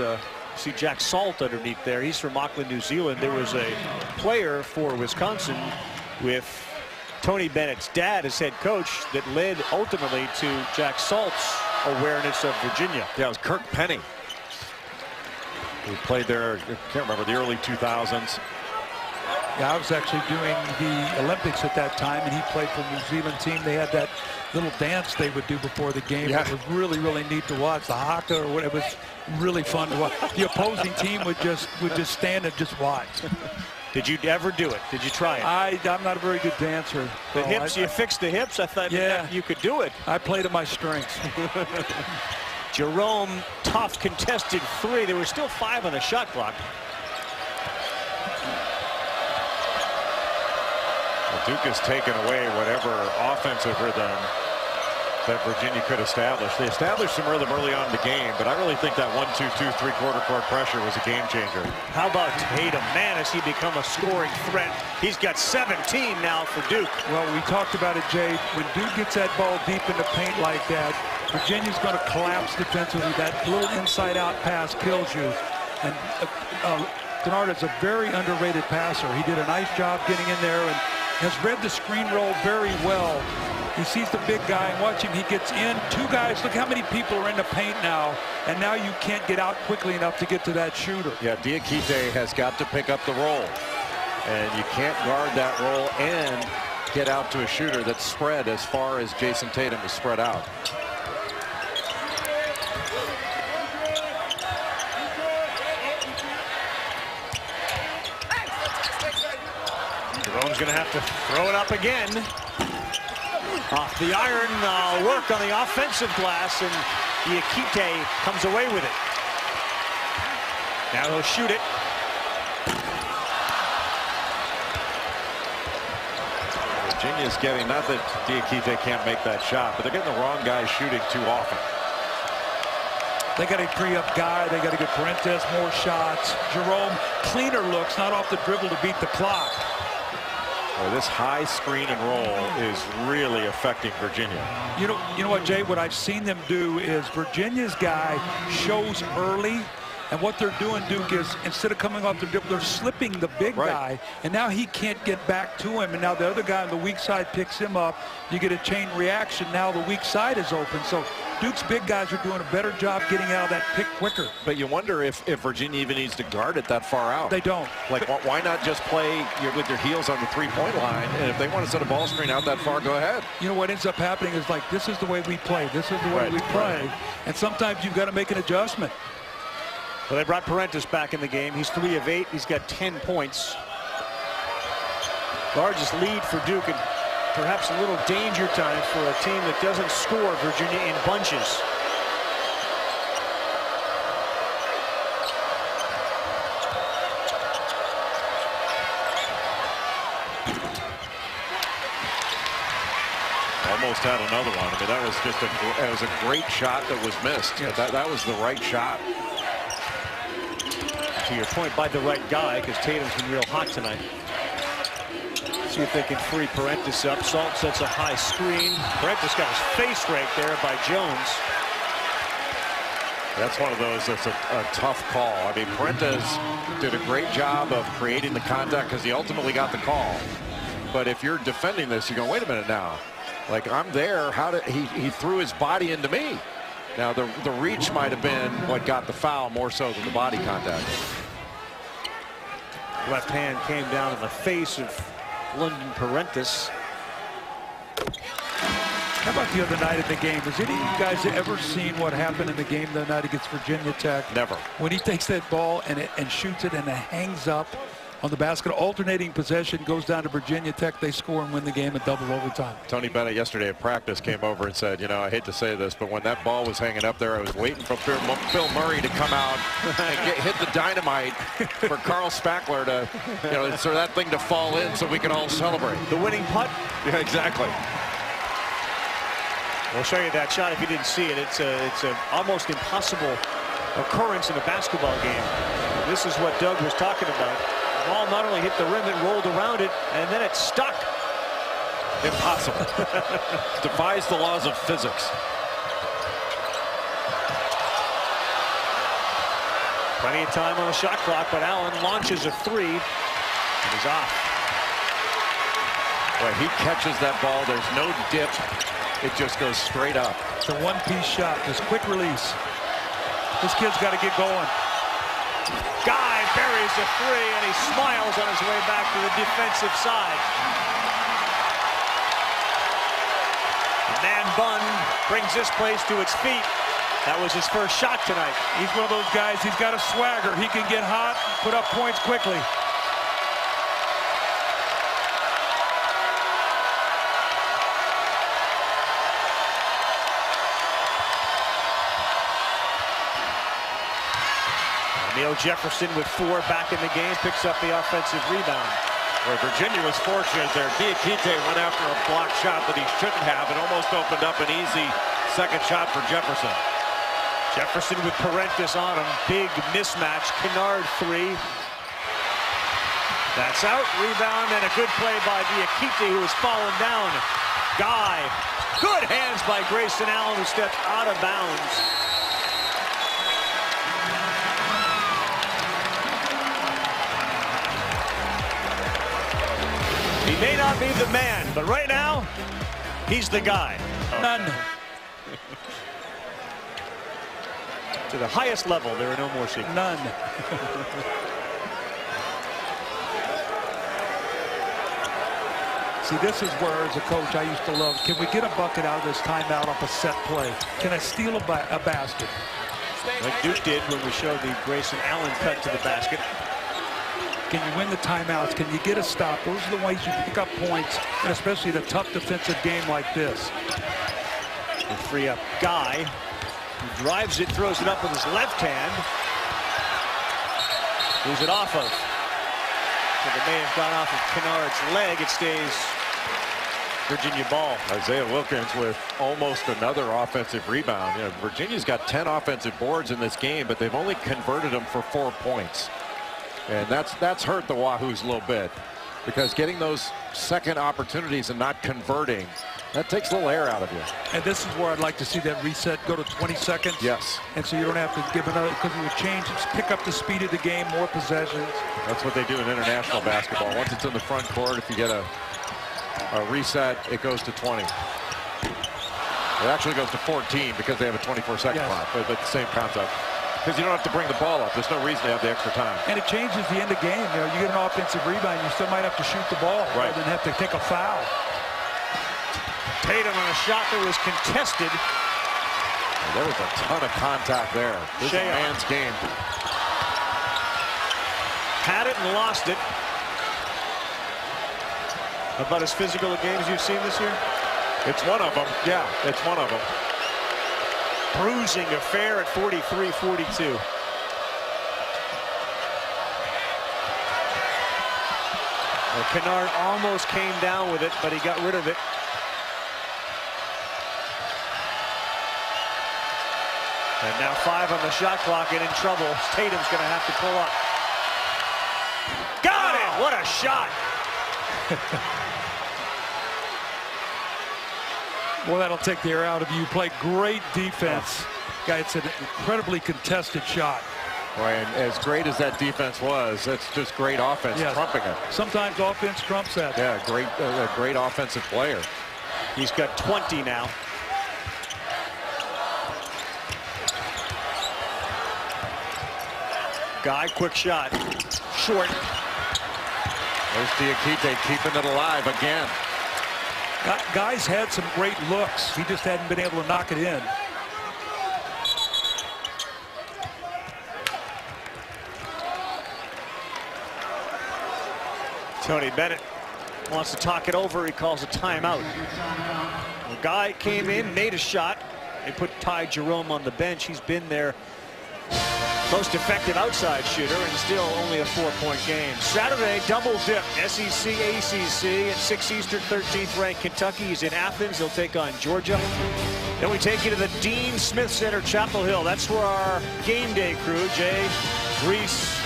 see Jack Salt underneath there. He's from Auckland, New Zealand. There was a player for Wisconsin with Tony Bennett's dad as head coach that led ultimately to Jack Salt's awareness of Virginia. Yeah, it was Kirk Penny, who played there, I can't remember, the early 2000s. Yeah, I was actually doing the Olympics at that time, and he played for the New Zealand team. They had that little dance they would do before the game. Yeah. It was really, really neat to watch. The haka or whatever, it was really fun to watch. The opposing team would just stand and just watch. Did you ever do it? Did you try it? I'm not a very good dancer. The hips, you fixed the hips? I thought you could do it. I played to my strengths. Jerome, tough contested 3. There were still 5 on the shot clock. Well, Duke has taken away whatever offensive rhythm that Virginia could establish. They established some rhythm early on in the game, but I really think that 1-2-2 three-quarter court pressure was a game changer. How about Tatum? Man, has he become a scoring threat. He's got 17 now for Duke. Well, we talked about it, Jay. When Duke gets that ball deep in the paint like that, Virginia's going to collapse defensively. That little inside-out pass kills you. And Kennard is a very underrated passer. He did a nice job getting in there and has read the screen roll very well. He sees the big guy, and watch him. He gets in. 2 guys. Look how many people are in the paint now. And now you can't get out quickly enough to get to that shooter. Yeah, Diakite has got to pick up the roll. And you can't guard that roll and get out to a shooter that's spread as far as Jason Tatum is spread out. Jerome's going to have to throw it up again. Off the iron, work on the offensive glass, and Diakite comes away with it. Now he'll shoot it. Virginia's getting, not that Diakite can't make that shot, but they're getting the wrong guy shooting too often. They got to free up Guy. They got to get Parentes more shots. Jerome, cleaner looks, not off the dribble to beat the clock. Well, this high screen and roll is really affecting Virginia. You know what, Jay? What I've seen them do is Virginia's guy shows early, and what they're doing, Duke, is instead of coming off the dribble, they're slipping the big guy, and now he can't get back to him, and now the other guy on the weak side picks him up. You get a chain reaction. Now the weak side is open. So Duke's big guys are doing a better job getting out of that pick quicker. But you wonder if Virginia even needs to guard it that far out. They don't. Like, why not just play with your heels on the three-point line? And if they want to set a ball screen out that far, go ahead. You know what ends up happening is, like, this is the way we play. This is the way we play. And sometimes you've got to make an adjustment. Well, they brought Parentes back in the game. He's 3 of 8. He's got 10 points. Largest lead for Duke, and perhaps a little danger time for a team that doesn't score Virginia in bunches. Almost had another one. I mean, that was just a great shot that was missed. Yes. That was the right shot. To your point, by the right guy, because Tatum's been real hot tonight. See if they can free Parentes up. Salt sets a high screen. Parentes got his face right there by Jones. That's one of those that's a tough call. I mean, Parentes did a great job of creating the contact because he ultimately got the call. But if you're defending this, you go, wait a minute now. Like, I'm there. How did he threw his body into me? Now, the reach might have been what got the foul more so than the body contact. Left hand came down to the face of London Parentes. How about the other night in the game? Has any of you guys ever seen what happened in the game the night against Virginia Tech? Never. When he takes that ball and shoots it and it hangs up on the basket, alternating possession, goes down to Virginia Tech, they score and win the game in double overtime. Tony Bennett yesterday at practice came over and said, you know, I hate to say this, but when that ball was hanging up there, I was waiting for Phil Murray to come out and hit the dynamite for Carl Spackler to, you know, for that thing to fall in so we can all celebrate. The winning putt? Yeah, exactly. We'll show you that shot if you didn't see it. It's a almost impossible occurrence in a basketball game. This is what Doug was talking about. The ball not only hit the rim, it rolled around it, and then it stuck. Impossible. Defies the laws of physics. Plenty of time on the shot clock, but Allen launches a three and he's off. Boy, he catches that ball. There's no dip. It just goes straight up. It's a one-piece shot, just quick release. This kid's got to get going. Guy buries a three, and he smiles on his way back to the defensive side. Man Bun brings this place to its feet. That was his first shot tonight. He's one of those guys, he's got a swagger. He can get hot, put up points quickly. Neil Jefferson with 4 back in the game, picks up the offensive rebound. Where Virginia was fortunate there. Diakite went after a block shot that he shouldn't have and almost opened up an easy second shot for Jefferson. Jefferson with Parentes on him. Big mismatch. Kennard 3. That's out. Rebound and a good play by Diakite, who has fallen down. Guy. Good hands by Grayson Allen, who stepped out of bounds. He may not be the man, but right now, he's the guy. None. To the highest level, there are no more secrets. None. See, this is where, as a coach, I used to love, can we get a bucket out of this timeout off a set play? Can I steal a basket? Like Duke did when we showed the Grayson Allen cut to the basket. Can you win the timeouts? Can you get a stop? Those are the ways you pick up points, and especially in a tough defensive game like this. And free up Guy, who drives it, throws it up with his left hand. Who's it off of? So it may have gone off of Kennard's leg. It stays Virginia ball. Isaiah Wilkins with almost another offensive rebound. You know, Virginia's got 10 offensive boards in this game, but they've only converted them for 4 points. And that's hurt the Wahoos a little bit, because getting those second opportunities and not converting, that takes a little air out of you. And this is where I'd like to see that reset go to 20 seconds. Yes. And so you don't have to give another, because it would change, pick up the speed of the game, more possessions. That's what they do in international basketball. Once it's in the front court, if you get a reset, it goes to 20. It actually goes to 14 because they have a 24-second clock, but the same concept. Because you don't have to bring the ball up. There's no reason to have the extra time. And it changes the end of game. You know, you get an offensive rebound, you still might have to shoot the ball rather than have to take a foul. Tatum on a shot that was contested. And there was a ton of contact there. This is a man's game. Had it and lost it. About as physical a game as you've seen this year? It's one of them. Yeah, it's one of them. Bruising affair at 43-42. Well, Kennard almost came down with it, but he got rid of it. And now 5 on the shot clock and in trouble. Tatum's going to have to pull up. Got it! What a shot! Well, that'll take the air out of you. Play great defense. Guy, it's an incredibly contested shot. Boy, and as great as that defense was, that's just great offense trumping it. Sometimes offense trumps that. Yeah, a great offensive player. He's got 20 now. Guy, quick shot. Short. There's Diakite keeping it alive again. Guy's had some great looks. He just hadn't been able to knock it in. Tony Bennett wants to talk it over. He calls a timeout. The Guy came in, made a shot. They put Ty Jerome on the bench. He's been their most effective outside shooter, and still only a 4-point game. Saturday, double dip. SEC, ACC at 6 Eastern, 13th ranked Kentucky is in Athens. They'll take on Georgia. Then we take you to the Dean Smith Center, Chapel Hill. That's where our game day crew, Jay Reese,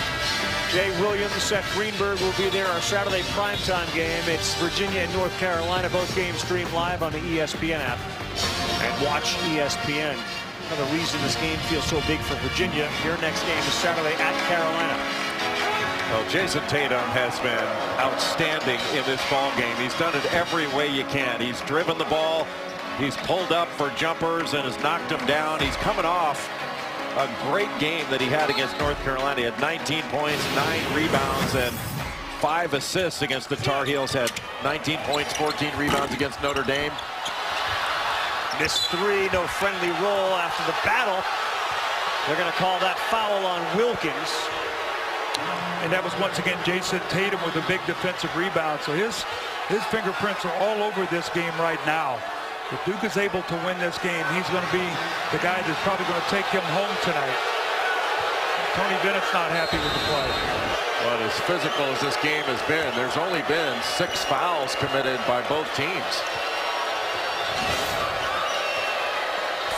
Jay Williams, Seth Greenberg will be there. Our Saturday primetime game. It's Virginia and North Carolina. Both games streamed live on the ESPN app. And watch ESPN. Another reason this game feels so big for Virginia. Your next game is Saturday at Carolina. Well, Jason Tatum has been outstanding in this ball game. He's done it every way you can. He's driven the ball. He's pulled up for jumpers and has knocked them down. He's coming off a great game that he had against North Carolina. He had 19 points, 9 rebounds, and 5 assists against the Tar Heels. Had 19 points, 14 rebounds against Notre Dame. Missed 3, no friendly roll after the battle. They're going to call that foul on Wilkins. And that was once again Jason Tatum with a big defensive rebound. So his fingerprints are all over this game right now. If Duke is able to win this game, he's going to be the guy that's probably going to take him home tonight. Tony Bennett's not happy with the play. Well, as physical as this game has been, there's only been 6 fouls committed by both teams.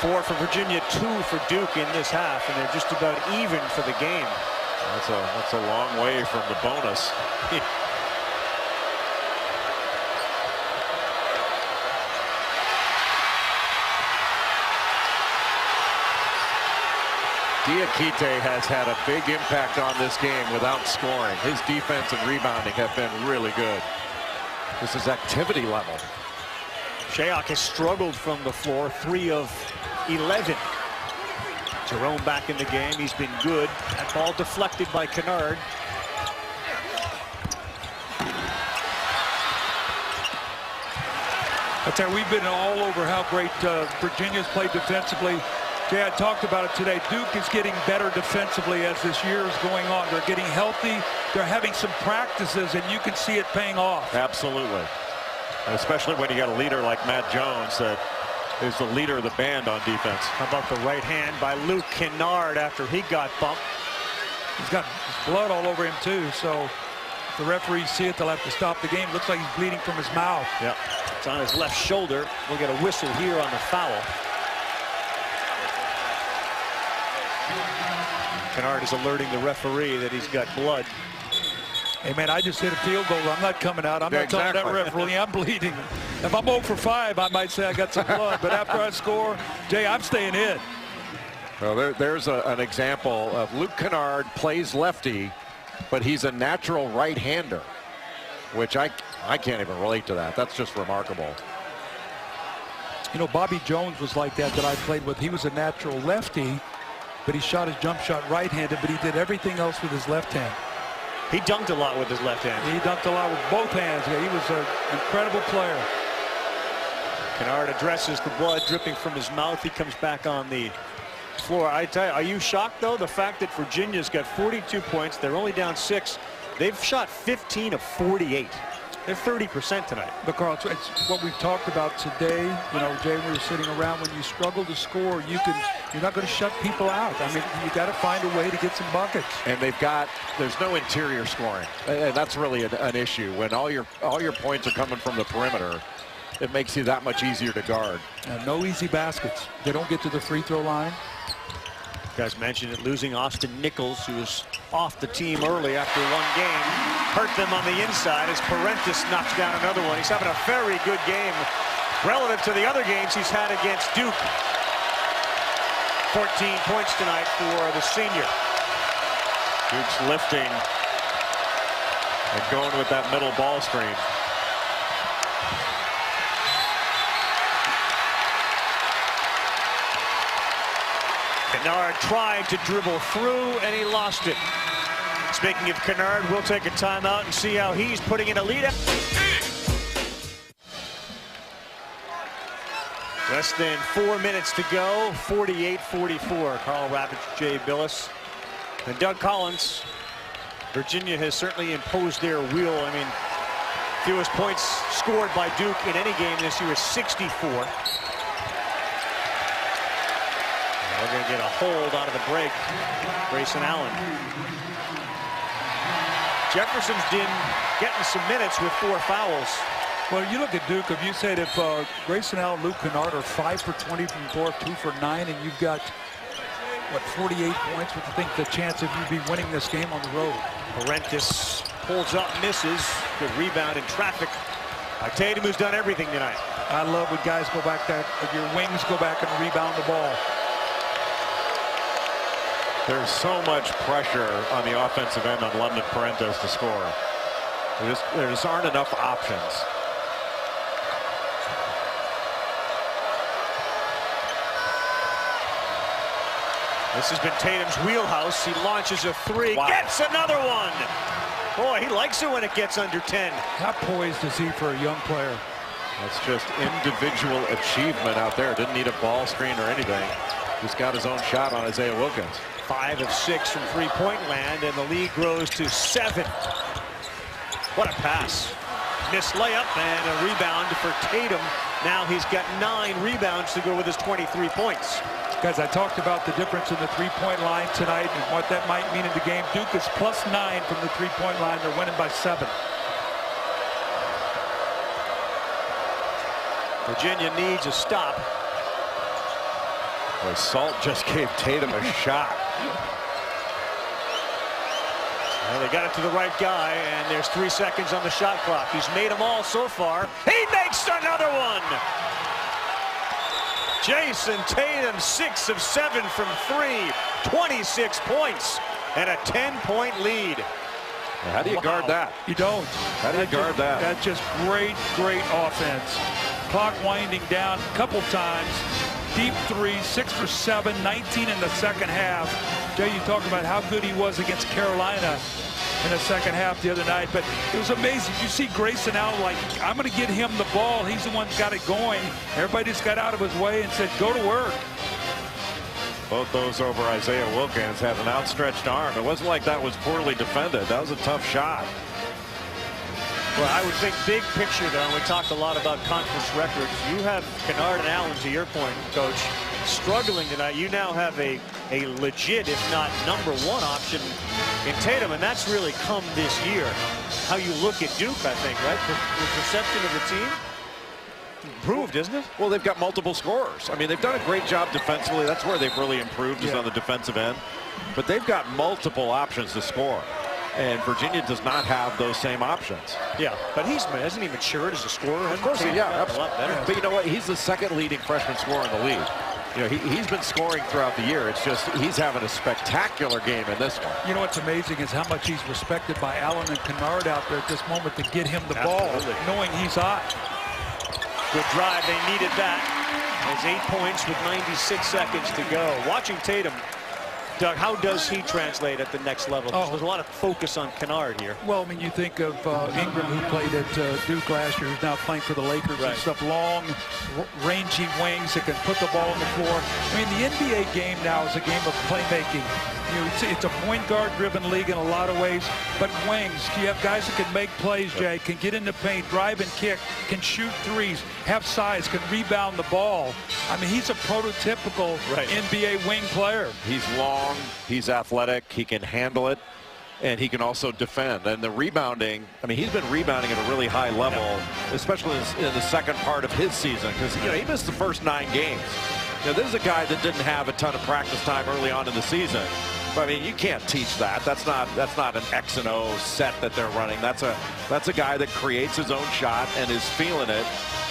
4 for Virginia, 2 for Duke in this half, and they're just about even for the game. That's a long way from the bonus. Diakite has had a big impact on this game without scoring. His defense and rebounding have been really good. This is activity level. Shayok has struggled from the floor, 3 of 11. Jerome back in the game. He's been good. That ball deflected by Kennard. I tell you, we've been all over how great Virginia's played defensively. Jay, I talked about it today. Duke is getting better defensively as this year is going on. They're getting healthy. They're having some practices, and you can see it paying off. Absolutely. And especially when you got a leader like Matt Jones that is the leader of the band on defense. How about the right hand by Luke Kennard after he got bumped? He's got blood all over him, too. So the referees see it, they'll have to stop the game. Looks like he's bleeding from his mouth. Yep. It's on his left shoulder. We'll get a whistle here on the foul. Kennard is alerting the referee that he's got blood. Hey, man, I just hit a field goal. I'm not coming out. I'm not telling that referee I'm bleeding. If I'm 0 for 5, I might say I got some blood. But after I score, Jay, I'm staying in. Well, there's an example of Luke Kennard plays lefty, but he's a natural right-hander, which I can't even relate to that. That's just remarkable. You know, Bobby Jones was like that I played with. He was a natural lefty, but he shot his jump shot right-handed, but he did everything else with his left hand. He dunked a lot with his left hand. He dunked a lot with both hands. Yeah, he was an incredible player. Kennard addresses the blood dripping from his mouth. He comes back on the floor. I tell you, are you shocked, though, the fact that Virginia's got 42 points. They're only down 6. They've shot 15 of 48. They're 30% tonight. But Carl, it's what we've talked about today. You know, Jay, we were sitting around. When you struggle to score, you're not going to shut people out. I mean, you got to find a way to get some buckets. And there's no interior scoring, and that's really an issue. When all your points are coming from the perimeter, it makes you that much easier to guard. And no easy baskets. They don't get to the free throw line. You guys mentioned it, losing Austin Nichols, who was off the team early after one game, hurt them on the inside as Parentis knocks down another one. He's having a very good game relative to the other games he's had against Duke. 14 points tonight for the senior. Duke's lifting and going with that middle ball screen. Kennard tried to dribble through, and he lost it. Speaking of Kennard, we'll take a timeout and see how he's putting in a lead. Less than 4 minutes to go, 48-44. Carl Ravitch, Jay Billis, and Doug Collins. Virginia has certainly imposed their will. I mean, fewest points scored by Duke in any game this year is 64. We're going to get a hold out of the break. Grayson Allen. Jefferson's getting some minutes with 4 fouls. Well, you look at Duke. If you said if Grayson Allen, Luke Kennard are 5 for 20 from 4, 2 for 9, and you've got, what, 48 points, what do you think the chance of you be winning this game on the road? Parentis pulls up, misses. Good rebound in traffic by Tatum, who's done everything tonight. I love when guys go back there, if your wings go back and rebound the ball. There's so much pressure on the offensive end on London Parentis to score. There just aren't enough options. This has been Tatum's wheelhouse. He launches a 3, gets another one. Boy, he likes it when it gets under 10. How poised is he for a young player? That's just individual achievement out there. Didn't need a ball screen or anything. Just got his own shot on Isaiah Wilkins. 5 of 6 from three-point land, and the lead grows to 7. What a pass. Missed layup and a rebound for Tatum. Now he's got 9 rebounds to go with his 23 points. Guys, I talked about the difference in the three-point line tonight and what that might mean in the game. Duke is +9 from the three-point line. They're winning by 7. Virginia needs a stop. Boy, Salt just gave Tatum a shot. Well, they got it to the right guy, and there's 3 seconds on the shot clock. He's made them all so far. He makes another one! Jason Tatum, 6 of 7 from 3, 26 points, and a 10-point lead. How do you guard that? You don't. How do you guard that? That's just great offense. Clock winding down a couple times. Deep 3, 6 for 7, 19 in the second half. Jay, you talk about how good he was against Carolina in the second half the other night, but it was amazing. You see Grayson out like, I'm going to get him the ball. He's the one that got it going. Everybody just got out of his way and said, go to work. Both those over Isaiah Wilkins had an outstretched arm. It wasn't like that was poorly defended. That was a tough shot. Well, I would think big picture, though, and we talked a lot about conference records. You have Kennard and Allen, to your point, Coach, struggling tonight. You now have a legit, if not #1 option in Tatum, and that's really come this year. How you look at Duke, I think, right? The perception of the team improved, isn't it? Well, they've got multiple scorers. I mean, they've done a great job defensively. That's where they've really improved, is on the defensive end. But they've got multiple options to score. And Virginia does not have those same options. Yeah, but hasn't he matured as a scorer? Of course, yeah, a lot better. But you know what? He's the second leading freshman scorer in the league. You know, he's been scoring throughout the year. It's just he's having a spectacular game in this one. You know what's amazing is how much he's respected by Allen and Kennard out there at this moment to get him the ball, knowing he's hot. Good drive. They needed that. There's 8 points with 96 seconds to go. Watching Tatum, Doug, how does he translate at the next level? There's a lot of focus on Kennard here. Well, I mean, you think of Ingram, who played at Duke last year, who's now playing for the Lakers and stuff. Long, rangy wings that can put the ball on the floor. I mean, the NBA game now is a game of playmaking. You know, it's a point guard-driven league in a lot of ways, but wings. You have guys that can make plays, Jay, can get in the paint, drive and kick, can shoot threes, have size, can rebound the ball. I mean, he's a prototypical NBA wing player. He's long, he's athletic, he can handle it, and he can also defend. And the rebounding, I mean, he's been rebounding at a really high level, especially in the second part of his season, because you know, he missed the first 9 games. You know, this is a guy that didn't have a ton of practice time early on in the season. But, I mean, you can't teach that. That's not an X and O set that they're running. That's a guy that creates his own shot and is feeling it.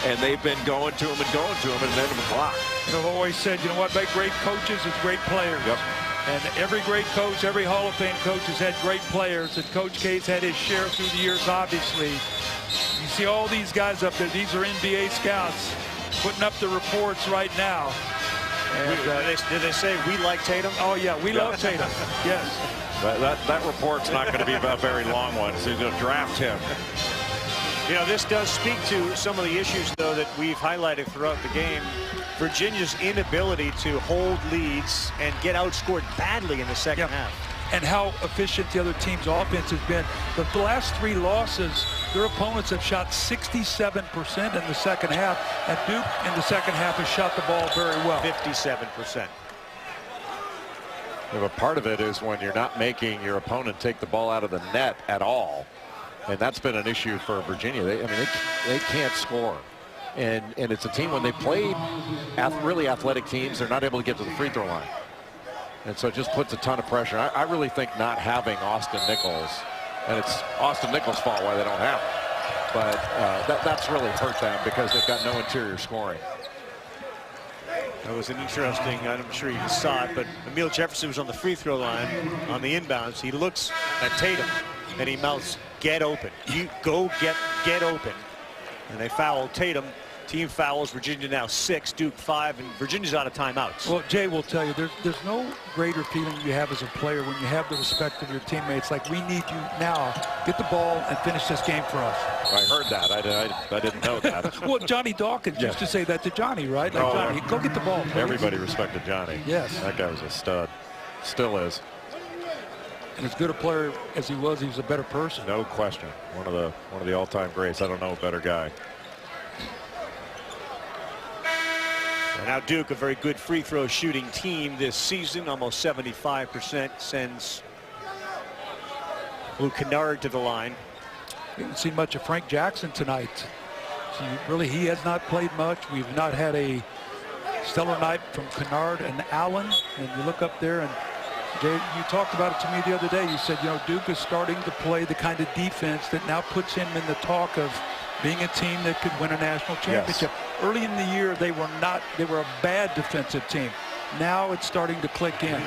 And they've been going to him and then the block. You know, I've always said, you know what, make great coaches is great players. Yep. And every great coach, every Hall of Fame coach has had great players. And Coach K's had his share through the years, obviously. You see all these guys up there. These are NBA scouts putting up the reports right now. And, did they say we like Tatum? Oh, yeah, we love Tatum. Yes. That report's not going to be a very long one, so he's going to draft him. You know, this does speak to some of the issues, though, that we've highlighted throughout the game. Virginia's inability to hold leads and get outscored badly in the second half. And how efficient the other team's offense has been. The last 3 losses, their opponents have shot 67% in the second half. And Duke in the second half has shot the ball very well. 57%. Yeah, but part of it is when you're not making your opponent take the ball out of the net at all. And that's been an issue for Virginia. They can't score. And it's a team, when they play really athletic teams, they're not able to get to the free throw line. And so it just puts a ton of pressure. I really think not having Austin Nichols, and it's Austin Nichols' fault why they don't have him. But that's really hurt them because they've got no interior scoring. That was an interesting, I'm sure you saw it, but Emil Jefferson was on the free throw line on the inbounds. He looks at Tatum and he mouths, "Get open. You go get open." And they foul Tatum. Team fouls. Virginia now 6, Duke 5, and Virginia's out of timeouts. Well, Jay will tell you, there's no greater feeling you have as a player when you have the respect of your teammates. Like, we need you now. Get the ball and finish this game for us. I heard that. I didn't know that. Well, Johnny Dawkins used to say that to Johnny, right? Like, Johnny, go get the ball, please. Everybody respected Johnny. Yes. That guy was a stud. Still is. And as good a player as he was a better person. No question. One of the all-time greats. I don't know a better guy. And now Duke, a very good free throw shooting team this season, almost 75%, sends Luke Kennard to the line. We didn't see much of Frank Jackson tonight. So really, he has not played much. We've not had a stellar night from Kennard and Allen. And you look up there, and Jay, you talked about it to me the other day. You said, you know, Duke is starting to play the kind of defense that now puts him in the talk of being a team that could win a national championship. Yes. Early in the year, they were a bad defensive team. Now it's starting to click in.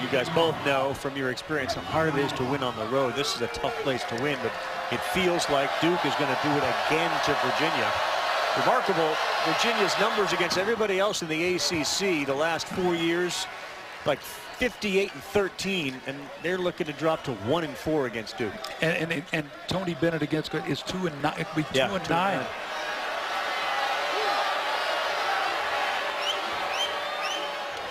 You guys both know from your experience how hard it is to win on the road. This is a tough place to win, but it feels like Duke is going to do it again to Virginia. Remarkable, Virginia's numbers against everybody else in the ACC the last 4 years, like 58-13, and they're looking to drop to 1-4 against Duke. And Tony Bennett against is 2-9. It'd be 2-9.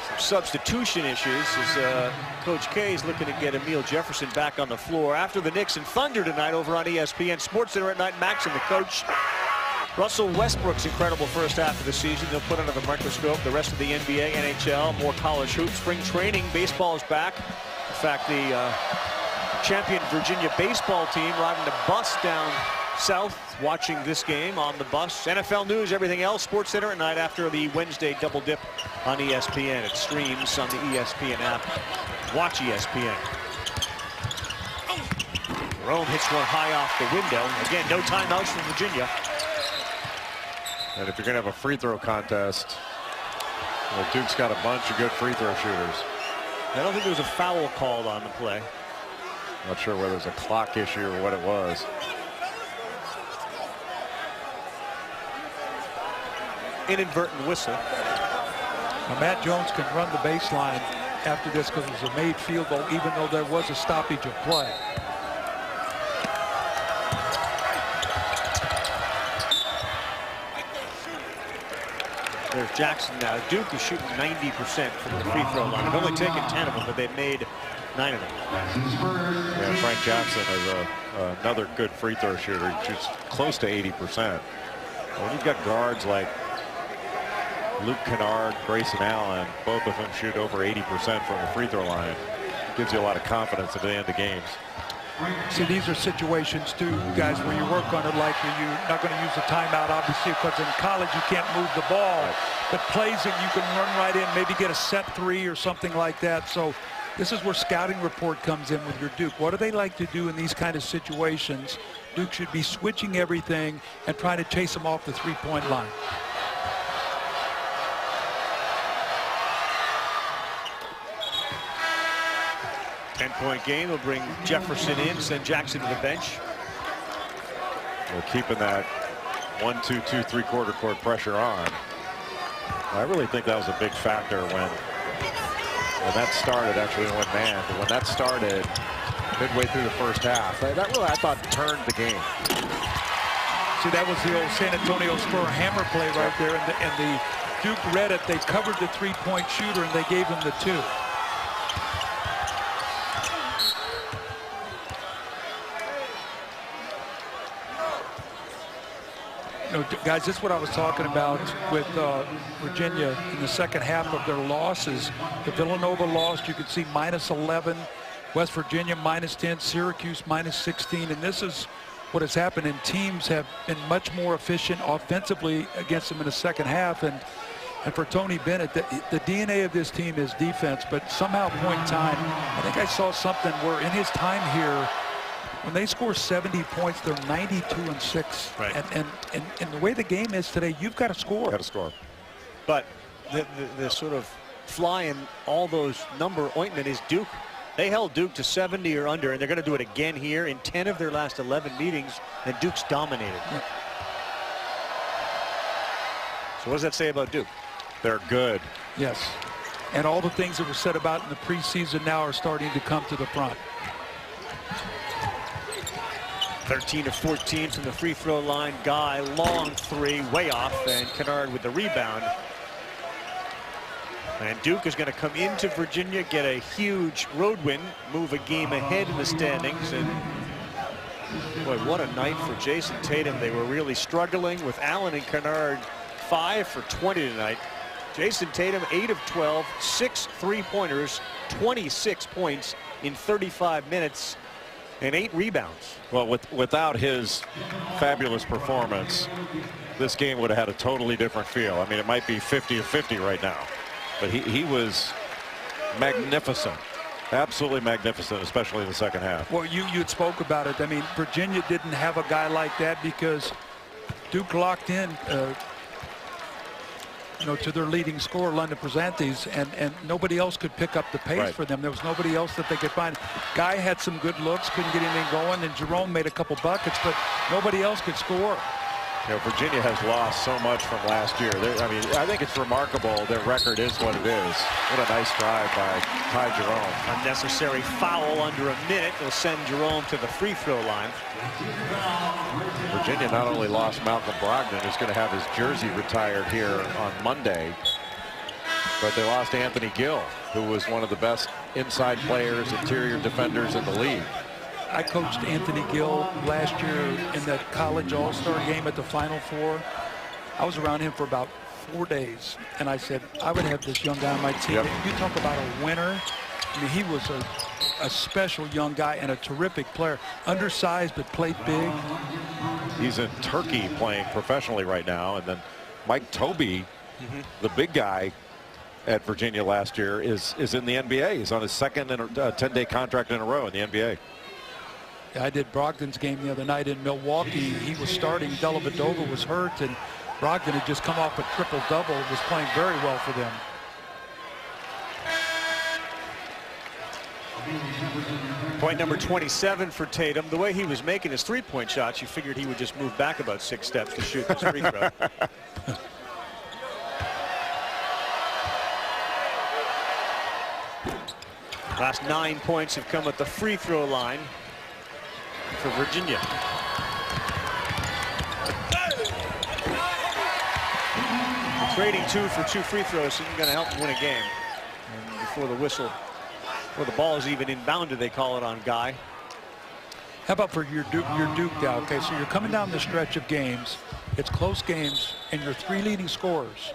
Some substitution issues as Coach K is looking to get Emil Jefferson back on the floor after the Knicks and Thunder tonight over on ESPN SportsCenter at night. Max and the coach. Russell Westbrook's incredible first half of the season. They'll put under the microscope the rest of the NBA, NHL, more college hoops, spring training. Baseball is back. In fact, the champion Virginia baseball team riding the bus down south, watching this game on the bus. NFL news, everything else, Sports Center at night after the Wednesday double dip on ESPN. It streams on the ESPN app. Watch ESPN. Jerome hits one high off the window. Again, no timeouts from Virginia. And if you're going to have a free throw contest, well, Duke's got a bunch of good free throw shooters. I don't think there was a foul called on the play. Not sure whether it was a clock issue or what it was. Inadvertent whistle. Now, Matt Jones can run the baseline after this because it was a made field goal, even though there was a stoppage of play. There's Jackson now. Duke is shooting 90% from the free throw line. They've only taken 10 of them, but they've made 9 of them. Yeah, Frank Jackson is another good free throw shooter. He shoots close to 80%. When you've got guards like Luke Kennard, Grayson Allen, both of them shoot over 80% from the free throw line, it gives you a lot of confidence at the end of games. See, these are situations, too, guys, where you work on it like you're not going to use a timeout, obviously, because in college you can't move the ball. Right. But plays that you can run right in, maybe get a set three or something like that. So this is where scouting report comes in with your Duke. What do they like to do in these kind of situations? Duke should be switching everything and trying to chase them off the three-point line. Ten-point game will bring Jefferson in, send Jackson to the bench. Well, keeping that 1-2-2 three-quarter court pressure on. I really think that was a big factor when that started. Actually went man, but when that started midway through the first half, that really, I thought, turned the game. See, that was the old San Antonio Spur hammer play right there, and the Duke read it. They covered the three-point shooter, and they gave him the two. You know, guys, this is what I was talking about with Virginia in the second half of their losses. The Villanova loss, you could see -11. West Virginia -10, Syracuse -16, and this is what has happened. And teams have been much more efficient offensively against them in the second half. And for Tony Bennett, the DNA of this team is defense. But somehow, point in time, I think I saw something where in his time here, when they score 70 points, they're 92-6. Right. And the way the game is today, you've got to score. Got to score. But the sort of fly in all those number ointment is Duke. They held Duke to 70 or under, and they're going to do it again here in 10 of their last 11 meetings, and Duke's dominated. Yeah. So what does that say about Duke? They're good. Yes. And all the things that were said about in the preseason now are starting to come to the front. 13 of 14 from the free throw line. Guy, long three, way off, and Kennard with the rebound. And Duke is going to come into Virginia, get a huge road win, move a game ahead in the standings. And boy, what a night for Jason Tatum. They were really struggling with Allen and Kennard 5 for 20 tonight. Jason Tatum 8 of 12, 6 3-pointers, 26 points in 35 minutes. And 8 rebounds. Well, without his fabulous performance, this game would have had a totally different feel. I mean, it might be 50-50 right now, but he was magnificent, absolutely magnificent, especially in the second half. Well, you had spoke about it. I mean, Virginia didn't have a guy like that because Duke locked in, you know, to their leading scorer, London Presentis, and nobody else could pick up the pace for them. There was nobody else that they could find. Guy had some good looks, couldn't get anything going, and Jerome made a couple buckets, but nobody else could score. You know, Virginia has lost so much from last year. I mean, I think it's remarkable their record is what it is. What a nice drive by Ty Jerome. Unnecessary foul under a minute will send Jerome to the free throw line. Virginia not only lost Malcolm Brogdon, who's going to have his jersey retired here on Monday, but they lost Anthony Gill, who was one of the best inside players, interior defenders in the league. I coached Anthony Gill last year in that college all-star game at the Final Four. I was around him for about 4 days, and I said, I would have this young guy on my team. Yep. You talk about a winner. I mean, he was a special young guy and a terrific player. Undersized, but played big. He's in Turkey playing professionally right now. And then Mike Tobey, the big guy at Virginia last year, is in the NBA. He's on his second 10-day contract in a row in the NBA. Yeah, I did Brogdon's game the other night in Milwaukee. He was starting. Dellavedova was hurt, and Brogdon had just come off a triple-double, was playing very well for them. Point number 27 for Tatum. The way he was making his three-point shots, you figured he would just move back about 6 steps to shoot this free throw. Last 9 points have come at the free throw line for Virginia. Trading 2 for 2 free throws isn't going to help them win a game. And before the whistle, before the ball is even inbounded, they call it on Guy. How about for your Duke now? Okay, so you're coming down the stretch of games. It's close games, and your 3 leading scorers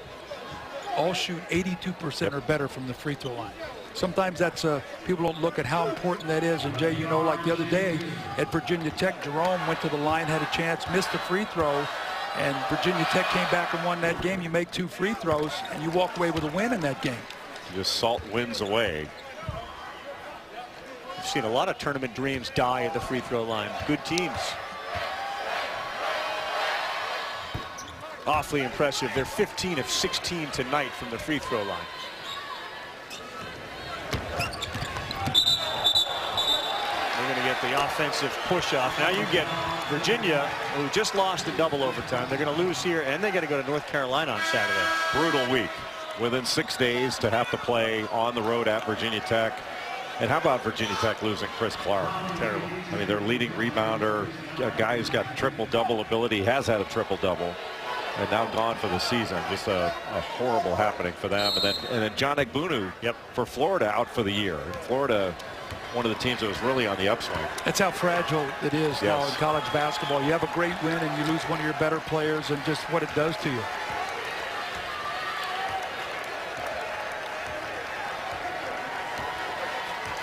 all shoot 82% or better from the free throw line. Sometimes that's people don't look at how important that is. And Jay, you know, like the other day at Virginia Tech, Jerome went to the line, had a chance, missed the free throw, and Virginia Tech came back and won that game. You make 2 free throws, and you walk away with a win in that game. Just salt wins away. We've seen a lot of tournament dreams die at the free throw line. Good teams. Awfully impressive. They're 15 of 16 tonight from the free throw line. They're going to get the offensive push off. Now you get Virginia, who just lost in double overtime. They're going to lose here, and they got to go to North Carolina on Saturday. Brutal week. Within 6 days to have to play on the road at Virginia Tech. And how about Virginia Tech losing Chris Clark? Terrible. I mean, their leading rebounder, a guy who's got triple-double ability, has had a triple-double, and now gone for the season. Just a horrible happening for them. And then John Egbunu for Florida out for the year. Florida, one of the teams that was really on the upswing. That's how fragile it is now in college basketball. You have a great win and you lose one of your better players, and just what it does to you.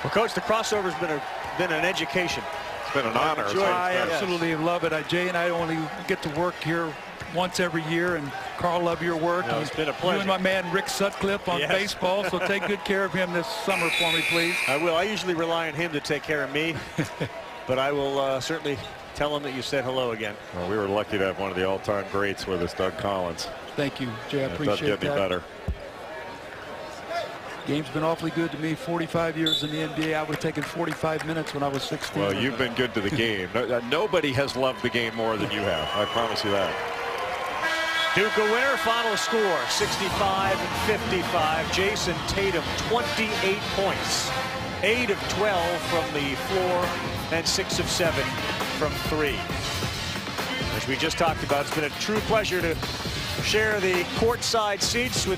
Well, Coach, the crossover's been an education. It's been an honor. I absolutely love it. Jay and I only get to work here once every year, and Carl, love your work. No, it's been a pleasure. You and my man Rick Sutcliffe on baseball, so take good care of him this summer for me, please. I will. I usually rely on him to take care of me, but I will certainly tell him that you said hello again. Well, we were lucky to have one of the all-time greats with us, Doug Collins. Thank you, Jay. I appreciate that. It does get me better. Game's been awfully good to me. 45 years in the NBA. I would have taken 45 minutes when I was 16. Well, you've been good to the game. Nobody has loved the game more than you have. I promise you that. Duke a winner. Final score 65-55. Jason Tatum 28 points. 8 of 12 from the floor and 6 of 7 from 3. As we just talked about, it's been a true pleasure to share the courtside seats with